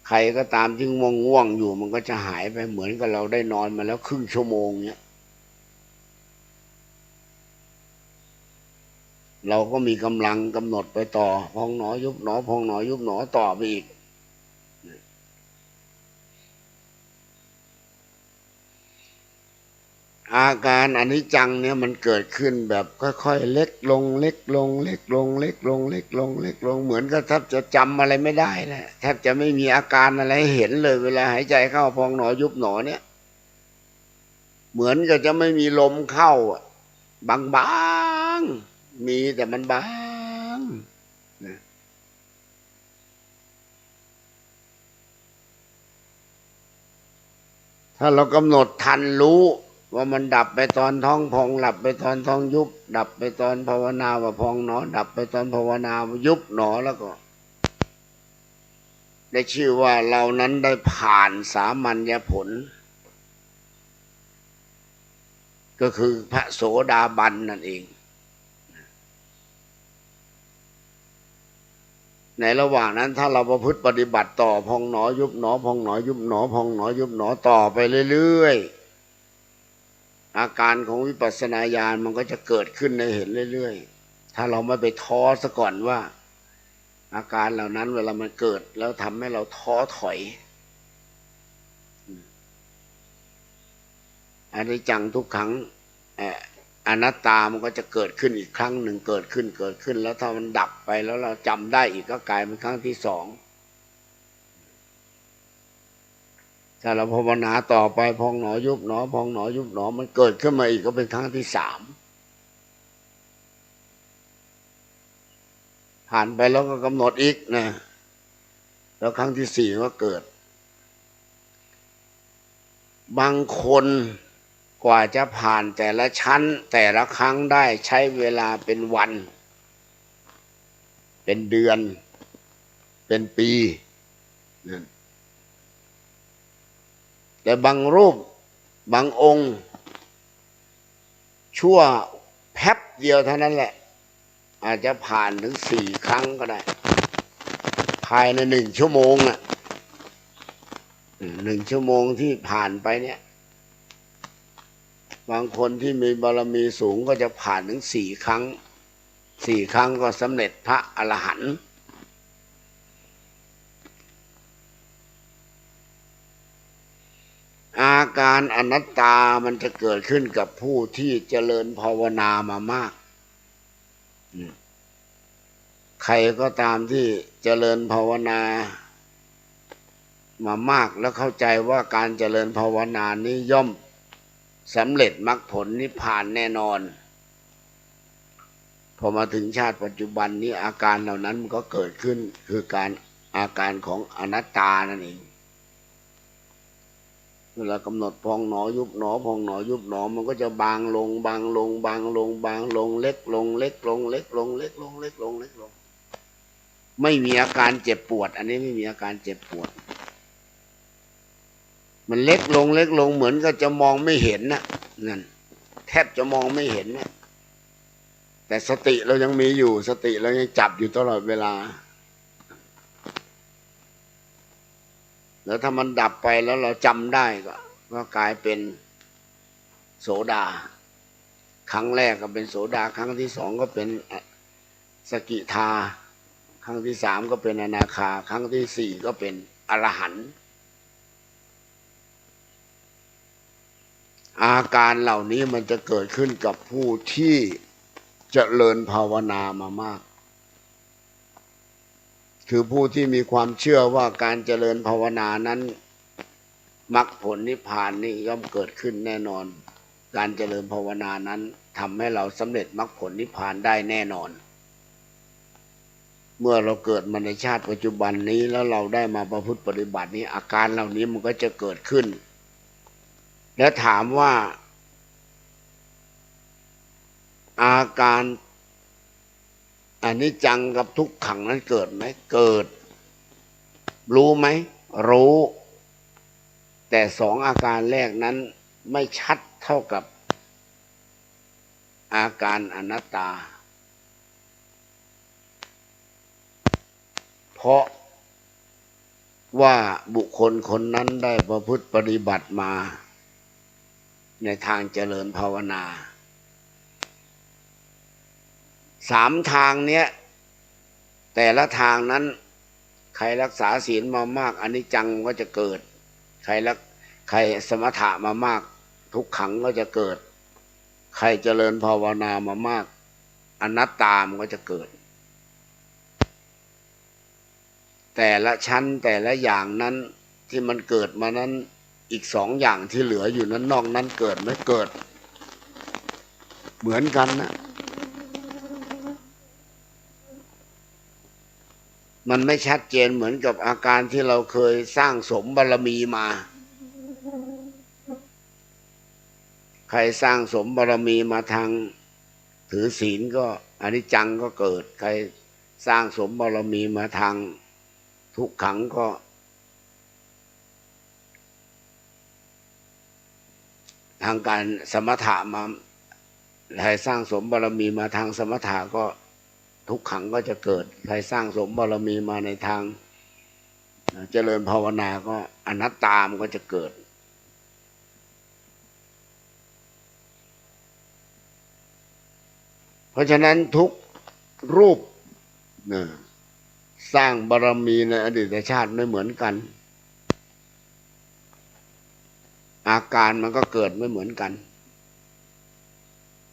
ใครก็ตามที่ง่วงอยู่มันก็จะหายไปเหมือนกับเราได้นอนมาแล้วครึ่งชั่วโมงเนี้ยเราก็มีกำลังกำหนดไปต่อพองหนอยุบหนอพองหนอยุบหนอต่อไปอีกอาการอนิจจังเนี่ยมันเกิดขึ้นแบบค่อยๆเล็กลงเล็กลงเล็กลงเล็กลงเล็กลงเล็กลงเหมือนกับแทบจะจำอะไรไม่ได้นะแทบจะไม่มีอาการอะไรเห็นเลยเวลาหายใจเข้าพองหนอยุบหนอเนี่ยเหมือนกับจะไม่มีลมเข้าบางๆมีแต่มันบางนะถ้าเรากำหนดทันรู้ว่ามันดับไปตอนท้องพองหลับไปตอนท้องยุบดับไปตอนภาวนาว่าพองหนอดับไปตอนภาวนาว่ายุบหนอแล้วก็ได้ชื่อว่าเรานั้นได้ผ่านสามัญญผลก็คือพระโสดาบันนั่นเองในระหว่างนั้นถ้าเราประพฤติปฏิบัติต่อพองหนอยุบหนอพองหนอยุบหนอพองหนอยุบหนอต่อไปเรื่อยๆอาการของวิปัสสนาญาณมันก็จะเกิดขึ้นในเห็นเรื่อยๆถ้าเราไม่ไปท้อซะก่อนว่าอาการเหล่านั้นเวลามันเกิดแล้วทำให้เราท้อถอยอนิจจังทุกขังอนัตตามันก็จะเกิดขึ้นอีกครั้งหนึ่งเกิดขึ้นแล้วถ้ามันดับไปแล้วเราจำได้อีกก็กลายเป็นครั้งที่สองถ้าเราภาวนาต่อไปพองหนอยุบหนอพองหนอยุบหนอมันเกิดขึ้นมาอีกก็เป็นครั้งที่สามผ่านไปแล้วก็กำหนดอีกนะแล้วครั้งที่สี่ก็เกิดบางคนกว่าจะผ่านแต่ละชั้นแต่ละครั้งได้ใช้เวลาเป็นวันเป็นเดือนเป็นปีนั่นแต่บางรูปบางองค์ชั่วแป๊บเดียวเท่านั้นแหละอาจจะผ่านถึง4 ครั้งก็ได้ภายใน1 ชั่วโมงอ่ะ1 ชั่วโมงที่ผ่านไปเนี่ยบางคนที่มีบารมีสูงก็จะผ่านถึง4 ครั้ง4 ครั้งก็สำเร็จพระอรหันต์อาการอนัตตามันจะเกิดขึ้นกับผู้ที่เจริญภาวนามามากใครก็ตามที่เจริญภาวนา มามากแล้วเข้าใจว่าการเจริญภาวนานี้ย่อมสำเร็จมรรคผลนิพพานแน่นอนพอมาถึงชาติปัจจุบันนี้อาการเหล่านั้นมันก็เกิดขึ้นคืออาการของอนัตตานั่นเองเวลากำหนดพองหนอยุบหนอพองหนอยุบหนอมันก็จะบางลงบางลงบางลงบางลงเล็กลงเล็กลงเล็กลงเล็กลงเล็กลงเล็กลงไม่มีอาการเจ็บปวดอันนี้ไม่มีอาการเจ็บปวดมันเล็กลงเล็กลงเหมือนกับจะมองไม่เห็นนะนั่นแทบจะมองไม่เห็นนะแต่สติเรายังมีอยู่สติเรายังจับอยู่ตลอดเวลาแล้วถ้ามันดับไปแล้วเราจำได้ก็กลายเป็นโสดาครั้งแรกก็เป็นโสดาครั้งที่สองก็เป็นสกิทาครั้งที่สามก็เป็นอนาคาครั้งที่สี่ก็เป็นอรหันต์อาการเหล่านี้มันจะเกิดขึ้นกับผู้ที่เจริญภาวนามามากคือผู้ที่มีความเชื่อว่าการเจริญภาวนานั้นมรรคผลนิพพานนี่ย่อมเกิดขึ้นแน่นอนการเจริญภาวนานั้นทำให้เราสำเร็จมรรคผลนิพพานได้แน่นอนเมื่อเราเกิดมาในชาติปัจจุบันนี้แล้วเราได้มาประพฤติปฏิบัตินี้อาการเหล่านี้มันก็จะเกิดขึ้นแล้วถามว่าอาการอนิจจังกับทุกขังนั้นเกิดไหมเกิดรู้ไหมรู้แต่สองอาการแรกนั้นไม่ชัดเท่ากับอาการอนัตตาเพราะว่าบุคคลคนนั้นได้ประพฤติปฏิบัติมาในทางเจริญภาวนาสามทางเนี้ยแต่ละทางนั้นใครรักษาศีลมามากอนิจจังก็จะเกิดใครสมถะมามากทุกขังก็จะเกิดใครเจริญภาวนามามากอนัตตามก็จะเกิดแต่ละชั้นแต่ละอย่างนั้นที่มันเกิดมานั้นอีกสองอย่างที่เหลืออยู่นั้นนอกนั้นเกิดไม่เกิดเหมือนกันนะมันไม่ชัดเจนเหมือนกับอาการที่เราเคยสร้างสมบารมีมาใครสร้างสมบารมีมาทางถือศีลก็อนิจจังก็เกิดใครสร้างสมบารมีมาทางทุกขังก็ทางการสมถะมาใครสร้างสมบารมีมาทางสมถะก็ทุกขังก็จะเกิดใครสร้างสมบารมีมาในทางเจริญภาวนาก็อนัตตามก็จะเกิดเพราะฉะนั้นทุกรูปสร้างบารมีในอดีตชาติไม่เหมือนกันอาการมันก็เกิดไม่เหมือนกัน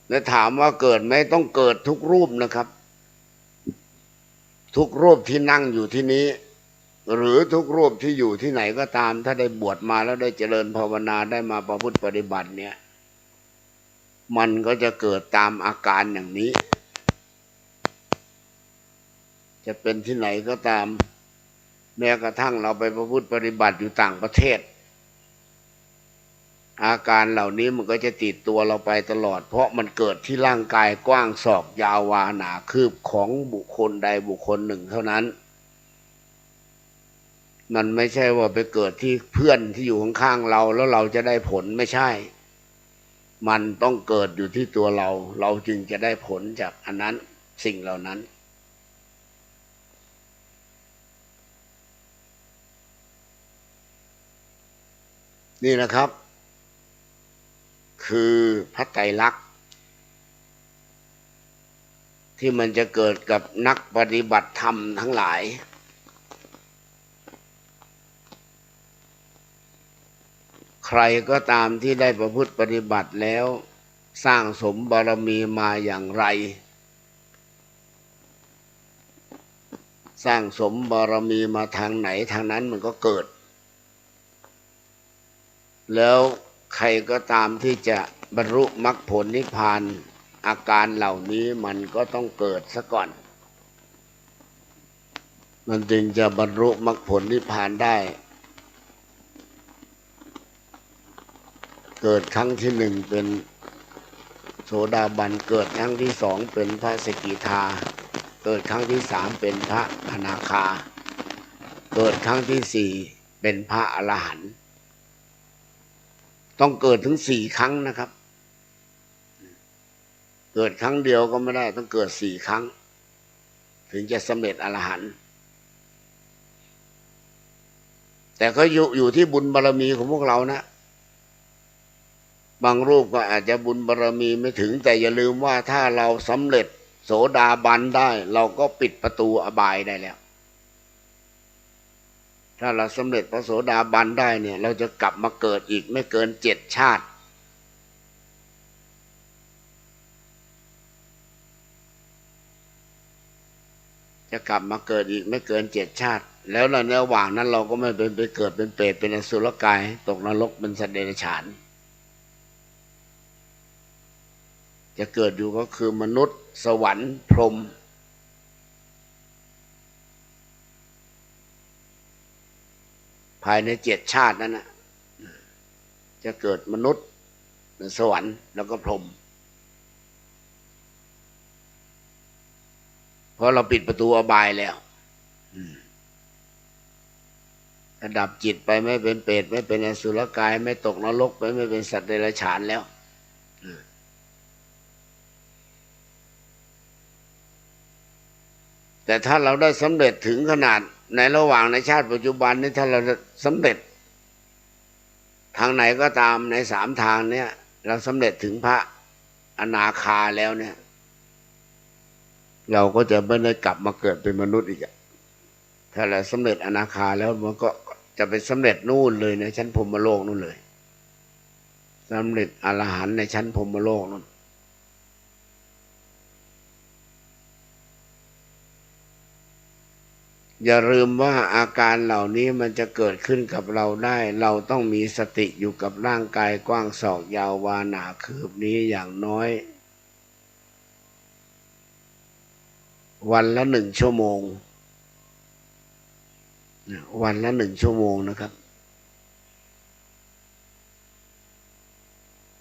และถามว่าเกิดไหมต้องเกิดทุกรูปนะครับทุกรูปที่นั่งอยู่ที่นี้หรือทุกรูปที่อยู่ที่ไหนก็ตามถ้าได้บวชมาแล้วได้เจริญภาวนาได้มาประพฤติปฏิบัติเนี่ยมันก็จะเกิดตามอาการอย่างนี้จะเป็นที่ไหนก็ตามแม้กระทั่งเราไปประพฤติปฏิบัติอยู่ต่างประเทศอาการเหล่านี้มันก็จะติดตัวเราไปตลอดเพราะมันเกิดที่ร่างกายกว้างศอกยาววาหนาคืบของบุคคลใดบุคคลหนึ่งเท่านั้นมันไม่ใช่ว่าไปเกิดที่เพื่อนที่อยู่ข้างๆเราแล้วเราจะได้ผลไม่ใช่มันต้องเกิดอยู่ที่ตัวเราเราจึงจะได้ผลจากอันนั้นสิ่งเหล่านั้นนี่นะครับคือพระไตรลักษณ์ที่มันจะเกิดกับนักปฏิบัติธรรมทั้งหลายใครก็ตามที่ได้ประพฤติปฏิบัติแล้วสร้างสมบารมีมาอย่างไรสร้างสมบารมีมาทางไหนทางนั้นมันก็เกิด แล้วใครก็ตามที่จะบรรลุมรรคผลนิพพานอาการเหล่านี้มันก็ต้องเกิดซะก่อนมันจึงจะบรรลุมรรคผลนิพพานได้เกิดครั้งที่หนึ่งเป็นโสดาบันเกิดครั้งที่สองเป็นพระสกิทาเกิดครั้งที่สามเป็นพระอนาคาเกิดครั้งที่สี่เป็นพระอรหันต์ต้องเกิดถึงสี่ครั้งนะครับเกิดครั้งเดียวก็ไม่ได้ต้องเกิดสี่ครั้งถึงจะสำเร็จอรหันต์แต่ก็อยู่ที่บุญบารมีของพวกเรานะบางรูปก็อาจจะบุญบารมีไม่ถึงแต่อย่าลืมว่าถ้าเราสำเร็จโสดาบันได้เราก็ปิดประตูอบายได้แล้วถ้าเราสำเร็จพระโสดาบันได้เนี่ยเราจะกลับมาเกิดอีกไม่เกิน7 ชาติจะกลับมาเกิดอีกไม่เกิน7 ชาติแล้วในระหว่างนั้นเราก็ไม่ไปเกิดเป็นเปรตเป็นอสุรกายตกนรกเป็นสัตว์เดรัจฉานจะเกิดอยู่ก็คือมนุษย์สวรรค์พรหมภายใน7 ชาตินั้นนะจะเกิดมนุษย์สวรรค์แล้วก็พรหมเพราะเราปิดประตูอบายแล้วระดับจิตไปไม่เป็นเปรตไม่เป็นอสุรกายไม่ตกนรกไปไม่เป็นสัตว์เดรัจฉานแล้วแต่ถ้าเราได้สำเร็จถึงขนาดในระหว่างในชาติปัจจุบันนี้ถ้าเราสำเร็จทางไหนก็ตามใน3 ทางเนี้ยเราสำเร็จถึงพระอนาคาแล้วเนี่ยเราก็จะไม่ได้กลับมาเกิดเป็นมนุษย์อีกถ้าเราสำเร็จอนาคาแล้วมันก็จะไปสำเร็จนู่นเลยในชั้นพรหมโลกนู่นเลยสำเร็จอรหันต์ในชั้นพรหมโลกนู่นอย่าลืมว่าอาการเหล่านี้มันจะเกิดขึ้นกับเราได้เราต้องมีสติอยู่กับร่างกายกว้างศอกยาววาหนาคืบนี้อย่างน้อยวันละ1 ชั่วโมงวันละ1 ชั่วโมงนะครับ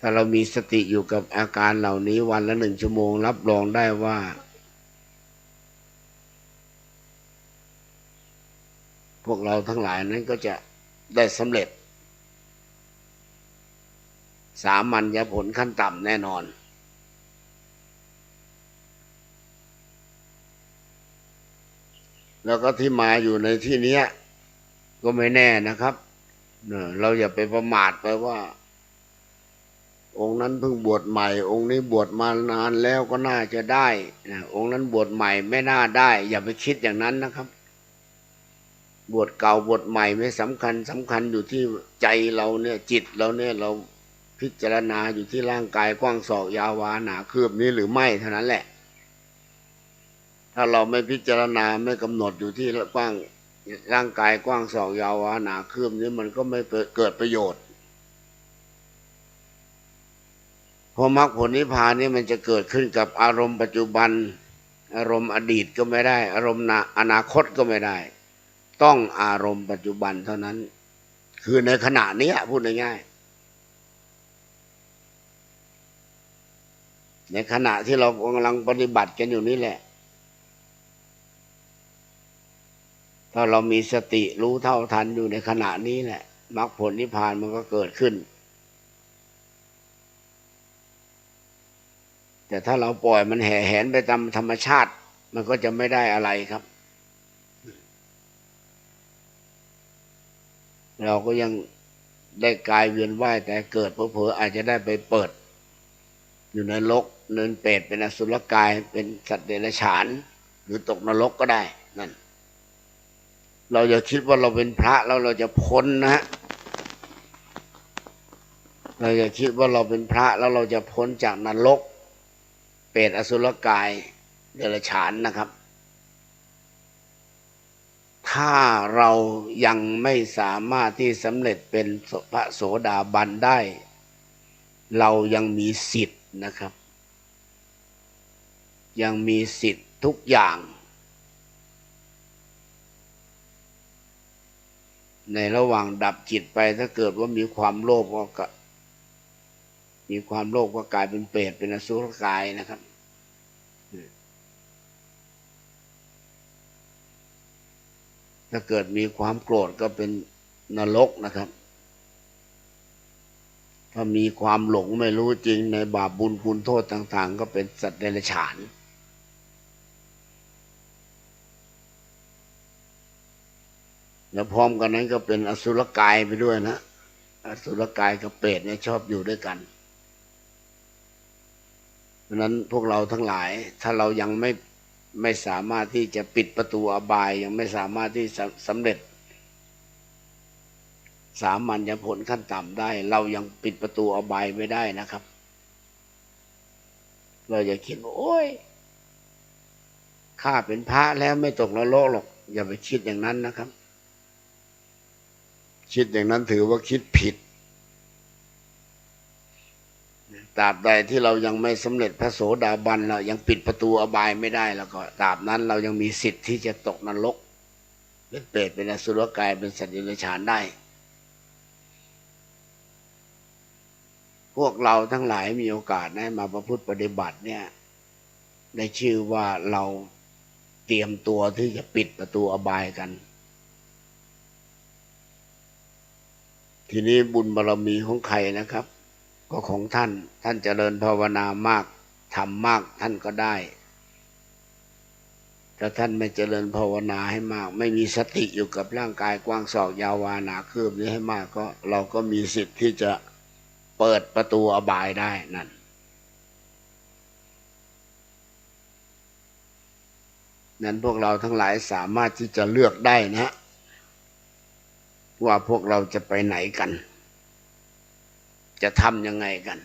ถ้าเรามีสติอยู่กับอาการเหล่านี้วันละ1 ชั่วโมงรับรองได้ว่าพวกเราทั้งหลายนั้นก็จะได้สำเร็จสามัญญผลขั้นต่ำแน่นอนแล้วก็ที่มาอยู่ในที่นี้ก็ไม่แน่นะครับเราอย่าไปประมาทไปว่าองค์นั้นเพิ่งบวชใหม่องค์นี้บวชมานานแล้วก็น่าจะได้องค์นั้นบวชใหม่ไม่น่าได้อย่าไปคิดอย่างนั้นนะครับบวชเก่าบวชใหม่ไม่สำคัญสำคัญอยู่ที่ใจเราเนี่ยจิตเราเนี่ยเราพิจารณาอยู่ที่ร่างกายกว้างศอกยาววาหนาคืบนี้หรือไม่เท่านั้นแหละถ้าเราไม่พิจารณาไม่กำหนดอยู่ที่กว้างร่างกายกว้างศอกยาววาหนาคืบนี้มันก็ไม่เกิดประโยชน์เพราะมรรคผลนิพพานนี่มันจะเกิดขึ้นกับอารมณ์ปัจจุบันอารมณ์อดีตก็ไม่ได้อารมณ์อนาคตก็ไม่ได้ต้องอารมณ์ปัจจุบันเท่านั้นคือในขณะนี้พูดง่ายๆในขณะที่เรากำลังปฏิบัติกันอยู่นี่แหละถ้าเรามีสติรู้เท่าทันอยู่ในขณะนี้แหละมรรคผลนิพพานมันก็เกิดขึ้นแต่ถ้าเราปล่อยมันแห่แหนไปตามธรรมชาติมันก็จะไม่ได้อะไรครับเราก็ยังได้กายเวียนว่ายแต่เกิดเผลอๆอาจจะได้ไปเปิดอยู่ในนรกเนินเปรตเป็นอสุรกายเป็นสัตว์เดรัจฉานหรือตกนรกก็ได้นั่นเราอย่าคิดว่าเราเป็นพระแล้วเราจะพ้นนะเราอย่าคิดว่าเราเป็นพระแล้วเราจะพ้นจากนรกเปรตอสุรกายเดรัจฉานนะครับถ้ ถ้าเรายังไม่สามารถที่สำเร็จเป็นพระโสดาบันได้เรายังมีสิทธิ์นะครับยังมีสิทธิ์ทุกอย่างในระหว่างดับจิตไปถ้าเกิดว่ามีความโลภก็กลายเป็นเปรตเป็นอสุรกายนะครับถ้าเกิดมีความโกรธก็เป็นนรกนะครับถ้ามีความหลงไม่รู้จริงในบาปบุญคุณโทษต่างๆก็เป็นสัตว์เดรัจฉานแล้วพร้อมกันนั้นก็เป็นอสุรกายไปด้วยนะอสุรกายกับเปรตเนี่ยชอบอยู่ด้วยกันเพราะนั้นพวกเราทั้งหลายถ้าเรายังไม่สามารถที่จะปิดประตูอบายยังไม่สามารถที่สำเร็จสามัญญผลขั้นต่ำได้เรายังปิดประตูอบายไม่ได้นะครับเราอย่าคิดว่าโอ๊ยข้าเป็นพระแล้วไม่ตกนรกหรอกอย่าไปคิดอย่างนั้นนะครับคิดอย่างนั้นถือว่าคิดผิดตราบใดที่เรายังไม่สำเร็จพระโสดาบันเรายังปิดประตูอบายไม่ได้แล้วก็ตราบนั้นเรายังมีสิทธิ์ที่จะตกนรกเป็นเปรตเป็นอสุรกายเป็นสัตว์เดรัจฉานได้พวกเราทั้งหลายมีโอกาสได้มาประพฤติปฏิบัติเนี่ยได้ชื่อว่าเราเตรียมตัวที่จะปิดประตูอบายกันทีนี้บุญบารมีของใครนะครับก็ของท่านเจริญภาวนามากทำมากท่านก็ได้ถ้าท่านไม่เจริญภาวนาให้มากไม่มีสติอยู่กับร่างกายกว้างศอกยาววาหนาคืบนี้ให้มากก็เราก็มีสิทธิ์ที่จะเปิดประตูอบายได้นั่นนั้นพวกเราทั้งหลายสามารถที่จะเลือกได้นะว่าพวกเราจะไปไหนกันจะทำยังไงกัน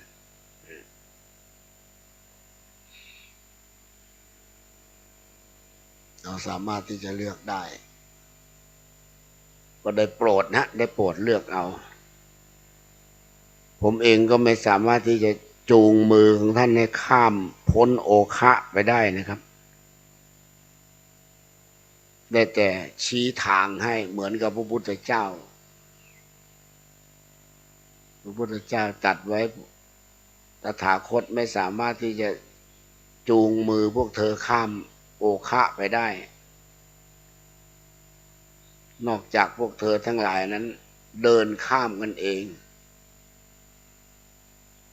เราสามารถที่จะเลือกได้ก็ได้โปรดนะได้โปรดเลือกเอาผมเองก็ไม่สามารถที่จะจูงมือของท่านให้ข้ามพ้นโอคะไปได้นะครับได้แต่ชี้ทางให้เหมือนกับพระพุทธเจ้าพระพุทธเจ้าตรัสไว้ตถาคตไม่สามารถที่จะจูงมือพวกเธอข้ามโอคะไปได้นอกจากพวกเธอทั้งหลายนั้นเดินข้ามกันเอง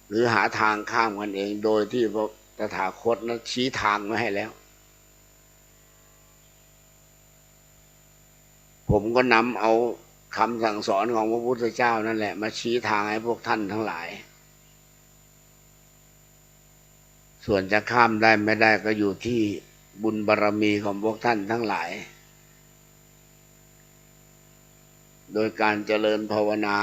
หรือหาทางข้ามกันเองโดยที่พระตถาคตนั้นชี้ทางมาให้แล้วผมก็นำเอาคำสั่งสอนของพระพุทธเจ้านั่นแหละมาชี้ทางให้พวกท่านทั้งหลายส่วนจะข้ามได้ไม่ได้ก็อยู่ที่บุญบารมีของพวกท่านทั้งหลายโดยการเจริญภาวนา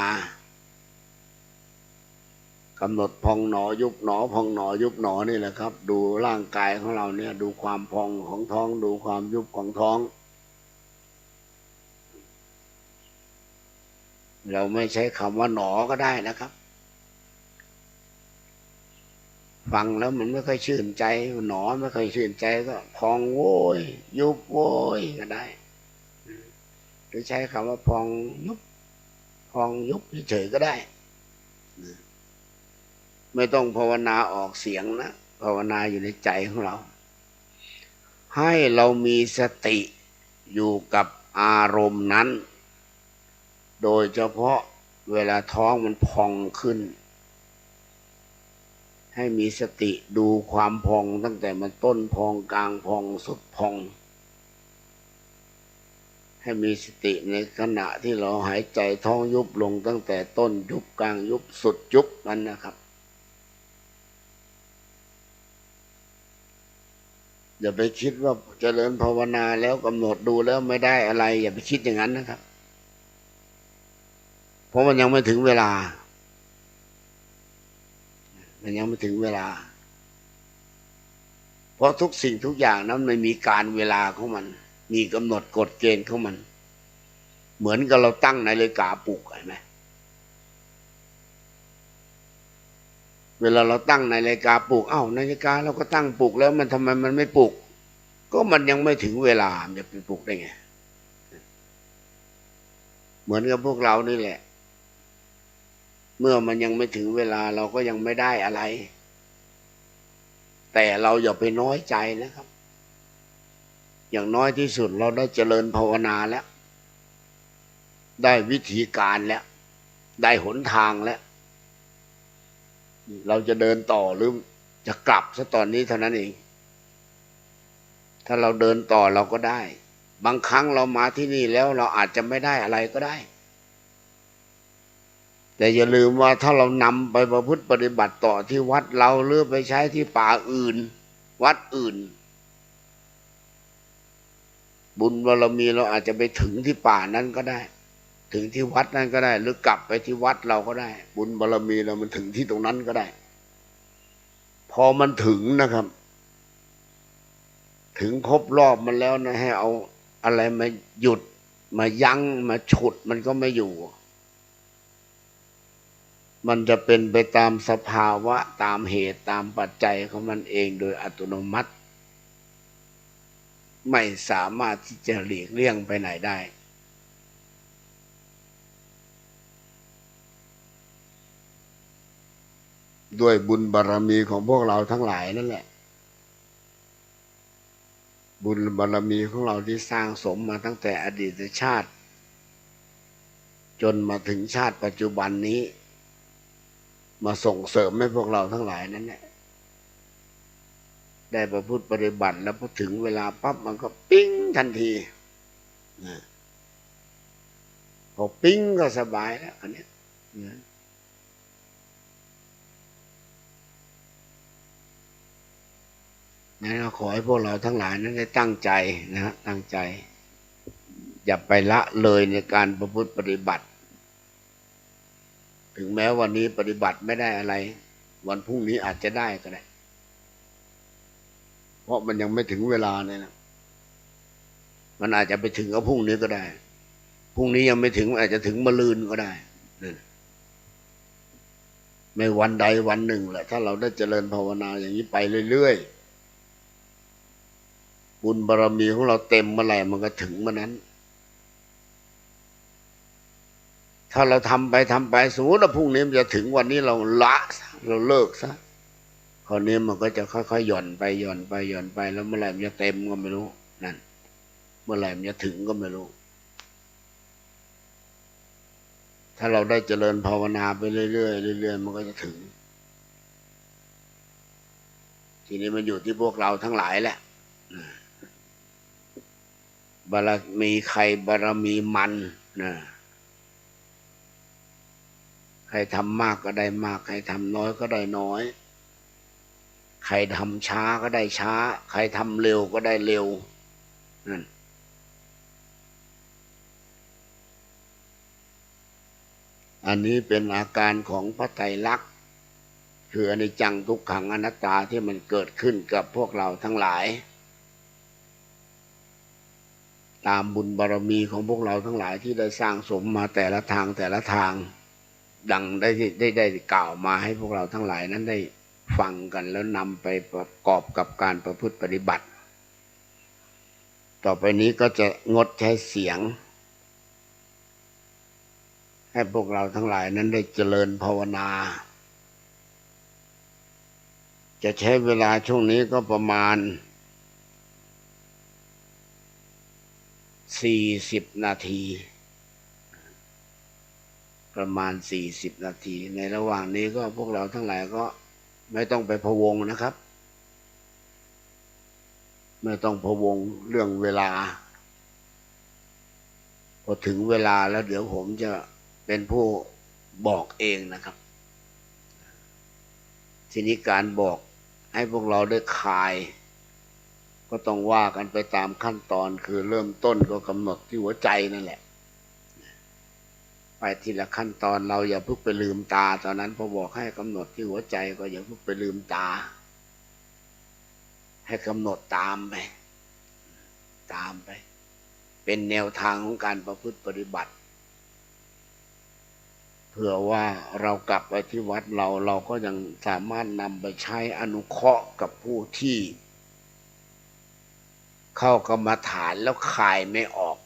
กำหนดพองหนอยุบหนอพองหนอยุบหนอนี่แหละครับดูร่างกายของเราเนี่ยดูความพองของท้องดูความยุบของท้องเราไม่ใช้คำว่าหนอก็ได้นะครับฟังแล้วมันไม่ค่อยชื่นใจหนอไม่ค่อยชื่นใจก็พองโว้ยยุบโว้ยก็ได้หรือใช้คำว่าพองยุบพองยุบเฉยๆก็ได้ไม่ต้องภาวนาออกเสียงนะภาวนาอยู่ในใจของเราให้เรามีสติอยู่กับอารมณ์นั้นโดยเฉพาะเวลาท้องมันพองขึ้นให้มีสติดูความพองตั้งแต่มันต้นพองกลางพองสุดพองให้มีสติในขณะที่เราหายใจท้องยุบลงตั้งแต่ต้นยุบกลางยุบสุดยุบนั้นนะครับอย่าไปคิดว่าเจริญภาวนาแล้วกำหนดดูแล้วไม่ได้อะไรอย่าไปคิดอย่างนั้นนะครับเพราะมันยังไม่ถึงเวลามันยังไม่ถึงเวลาเพราะทุกสิ่งทุกอย่างนั้นมันมีการเวลาของมันมีกำหนดกฎเกณฑ์ของมัน เหมือนกับเราตั้งนาฬิกาปลุกเห็นไหมเวลาเราตั้งนาฬิกาปลุกนาฬิกาเราก็ตั้งปลุกแล้วมันทำไมมันไม่ปลุกก็มันยังไม่ถึงเวลาจะไปปลุกได้ไงเหมือนกับพวกเรานี่แหละเมื่อมันยังไม่ถึงเวลาเราก็ยังไม่ได้อะไรแต่เราอย่าไปน้อยใจนะครับอย่างน้อยที่สุดเราได้เจริญภาวนาแล้วได้วิธีการแล้วได้หนทางแล้วเราจะเดินต่อหรือจะกลับซะตอนนี้เท่านั้นเองถ้าเราเดินต่อเราก็ได้บางครั้งเรามาที่นี่แล้วเราอาจจะไม่ได้อะไรก็ได้แต่อย่าลืมว่าถ้าเรานำไปประพฤติปฏิบัติต่อที่วัดเราหรือไปใช้ที่ป่าอื่นวัดอื่นบุญบารมีเราอาจจะไปถึงที่ป่านั้นก็ได้ถึงที่วัดนั้นก็ได้หรือกลับไปที่วัดเราก็ได้บุญบารมีเรามันถึงที่ตรงนั้นก็ได้พอมันถึงนะครับถึงครบรอบมันแล้วนะให้เอาอะไรมาหยุดมายั้งมาฉุดมันก็ไม่อยู่มันจะเป็นไปตามสภาวะตามเหตุตามปัจจัยของมันเองโดยอัตโนมัติไม่สามารถที่จะหลีกเลี่ยงไปไหนได้ด้วยบุญบารมีของพวกเราทั้งหลายนั่นแหละบุญบารมีของเราที่สร้างสมมาตั้งแต่อดีตชาติจนมาถึงชาติปัจจุบันนี้มาส่งเสริมให้พวกเราทั้งหลายนั้นแหละได้ประพฤติปฏิบัติแล้วพอถึงเวลาปั๊บมันก็ปิ้งทันทีพอปิ้งก็สบายแล้วอันนี้นั่นก็ขอให้พวกเราทั้งหลายนั้นได้ตั้งใจนะฮะตั้งใจอย่าไปละเลยในการประพฤติปฏิบัติถึงแม้วันนี้ปฏิบัติไม่ได้อะไรวันพรุ่งนี้อาจจะได้ก็ได้เพราะมันยังไม่ถึงเวลาเนี่ยนะมันอาจจะไปถึงก็พรุ่งนี้ก็ได้พรุ่งนี้ยังไม่ถึงอาจจะถึงมะรืนก็ได้ไม่วันใดวันหนึ่งแหละถ้าเราได้เจริญภาวนาอย่างนี้ไปเรื่อยๆบุญบารมีของเราเต็มเมื่อไหร่มันก็ถึงเมื่อนั้นถ้าเราทำไปสมมติว่าพรุ่งนี้มันจะถึงวันนี้เราละเราเลิกซะคราวนี้มันก็จะค่อยๆหย่อนไปแล้วเมื่อไหร่มันจะเต็มก็ไม่รู้นั่นเมื่อไหร่มันจะถึงก็ไม่รู้ถ้าเราได้เจริญภาวนาไปเรื่อยๆมันก็จะถึงทีนี้มันอยู่ที่พวกเราทั้งหลายแหละบารมีใครบารมีมันนะใครทำมากก็ได้มากใครทำน้อยก็ได้น้อยใครทำช้าก็ได้ช้าใครทำเร็วก็ได้เร็วนั่นอันนี้เป็นอาการของพระไตรลักษณ์คืออนิจจังทุกขังอนัตตาที่มันเกิดขึ้นกับพวกเราทั้งหลายตามบุญบารมีของพวกเราทั้งหลายที่ได้สร้างสมมาแต่ละทางดังได้กล่าวมาให้พวกเราทั้งหลายนั้นได้ฟังกันแล้วนำไปประกอบกับการประพฤติปฏิบัติต่อไปนี้ก็จะงดใช้เสียงให้พวกเราทั้งหลายนั้นได้เจริญภาวนาจะใช้เวลาช่วงนี้ก็ประมาณ40 นาทีประมาณ40 นาทีในระหว่างนี้ก็พวกเราทั้งหลายก็ไม่ต้องไปพะวงนะครับไม่ต้องพะวงเรื่องเวลาพอถึงเวลาแล้วเดี๋ยวผมจะเป็นผู้บอกเองนะครับทีนี้การบอกให้พวกเราได้คายก็ต้องว่ากันไปตามขั้นตอนคือเริ่มต้นก็กำหนดที่หัวใจนั่นแหละไปทีละขั้นตอนเราอย่าเพิ่งไปลืมตาตอนนั้นพอบอกให้กำหนดที่หัวใจก็อย่าเพิ่งไปลืมตาให้กำหนดตามไป เป็นแนวทางของการประพฤติปฏิบัติเผื่อว่าเรากลับไปที่วัดเราก็ยังสามารถนำไปใช้อนุเคราะห์กับผู้ที่เข้ากรรมฐานแล้วคายไม่ออก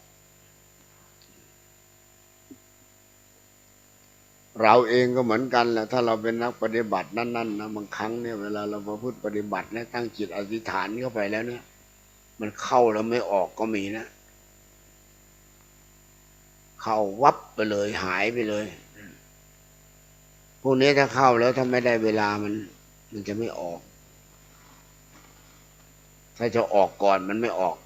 เราเองก็เหมือนกันแหละถ้าเราเป็นนักปฏิบัตินั่นนะบางครั้งเนี่ยเวลาเราประพฤติปฏิบัติและตั้งจิตอธิษฐานเข้าไปแล้วเนี่ยมันเข้าแล้วไม่ออกก็มีนะเข้าวับไปเลยหายไปเลยพวกนี้ถ้าเข้าแล้วถ้าไม่ได้เวลามันจะไม่ออกถ้าจะออกก่อนมันไม่ออก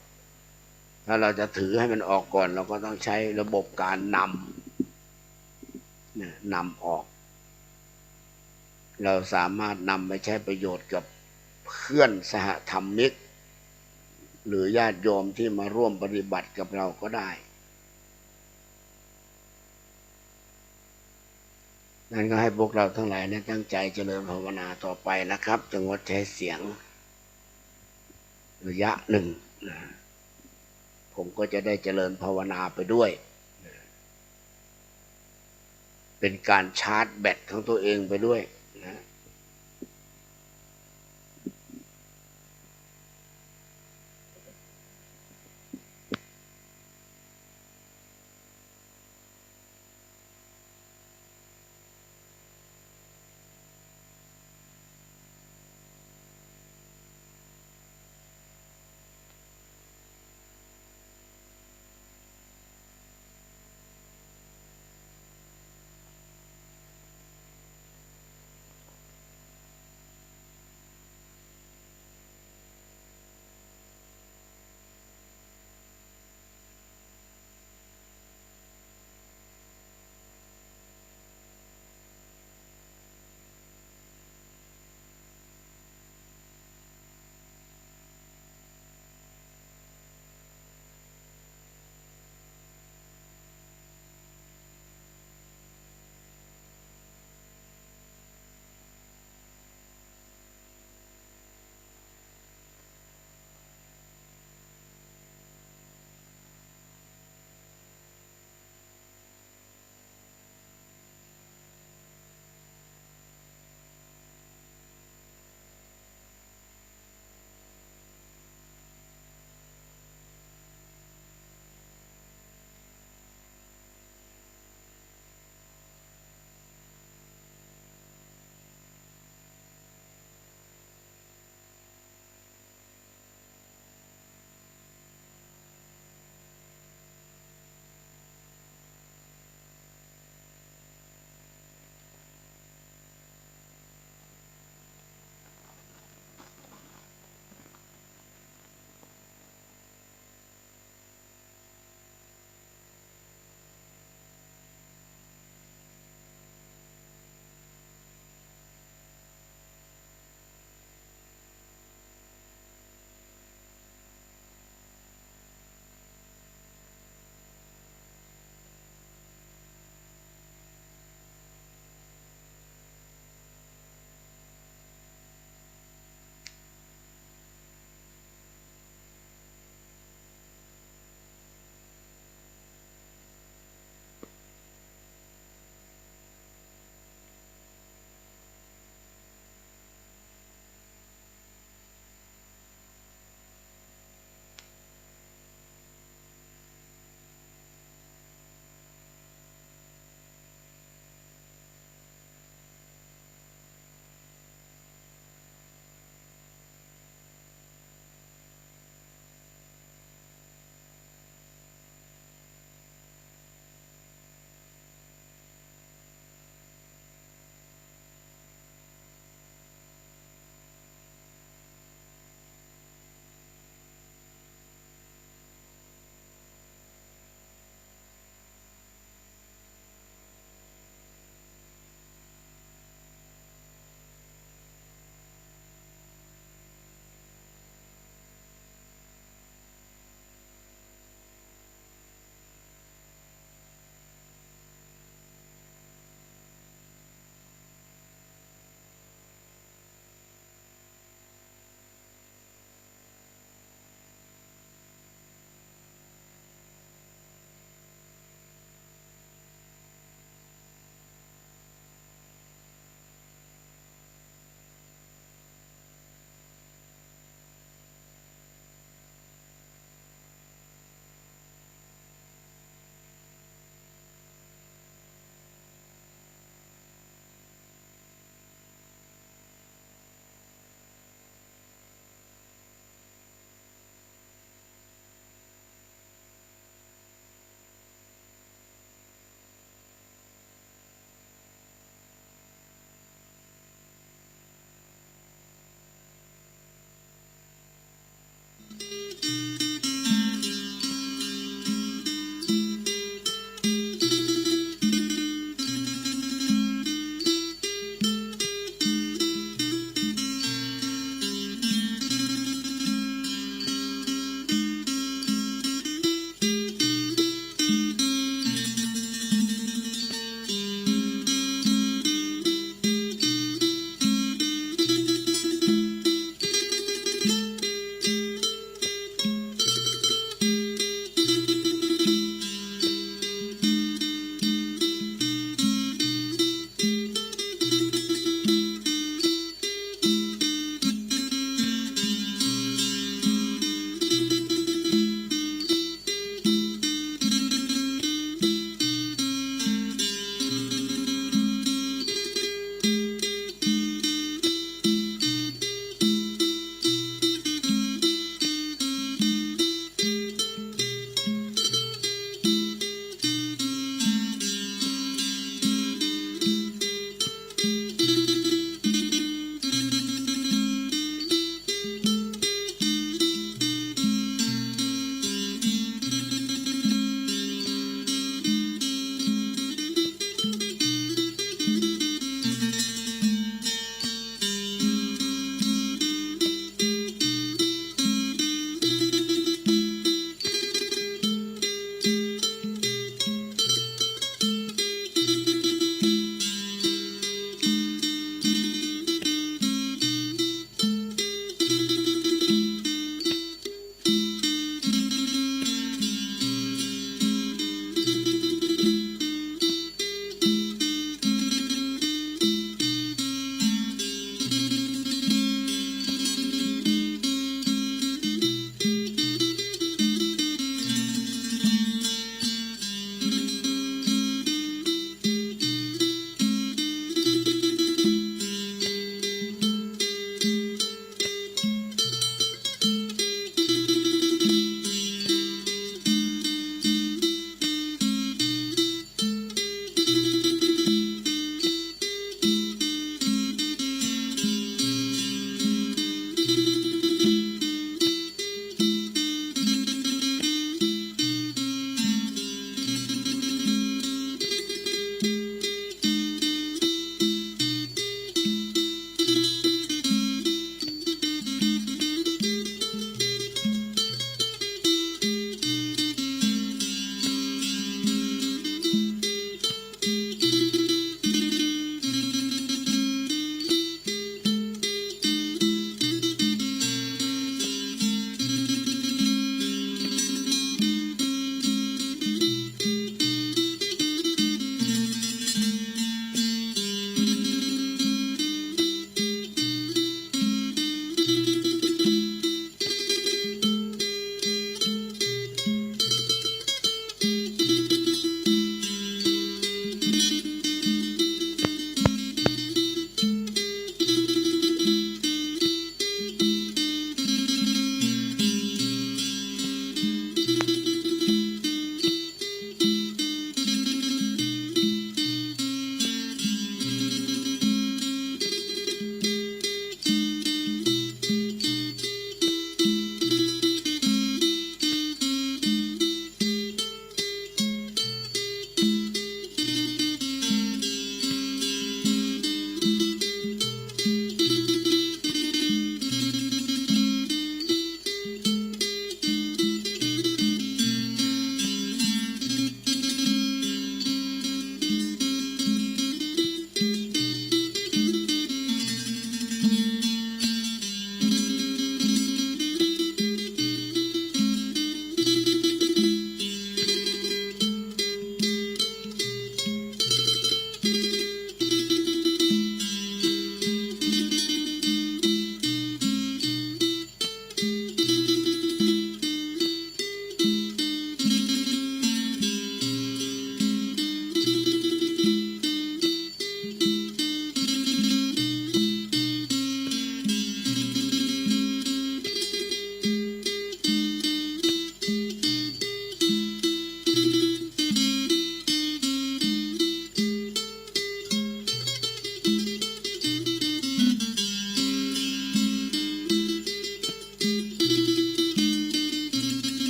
ถ้าเราจะถือให้มันออกก่อนเราก็ต้องใช้ระบบการนำออกเราสามารถนำไปใช้ประโยชน์กับเพื่อนสหธรรมิกหรือญาติโยมที่มาร่วมปฏิบัติกับเราก็ได้นั่นก็ให้พวกเราทั้งหลายเนี่ยตั้งใจเจริญภาวนาต่อไปนะครับจะงดใช้เสียงระยะหนึ่งนะผมก็จะได้เจริญภาวนาไปด้วยเป็นการชาร์จแบตของตัวเองไปด้วยนะ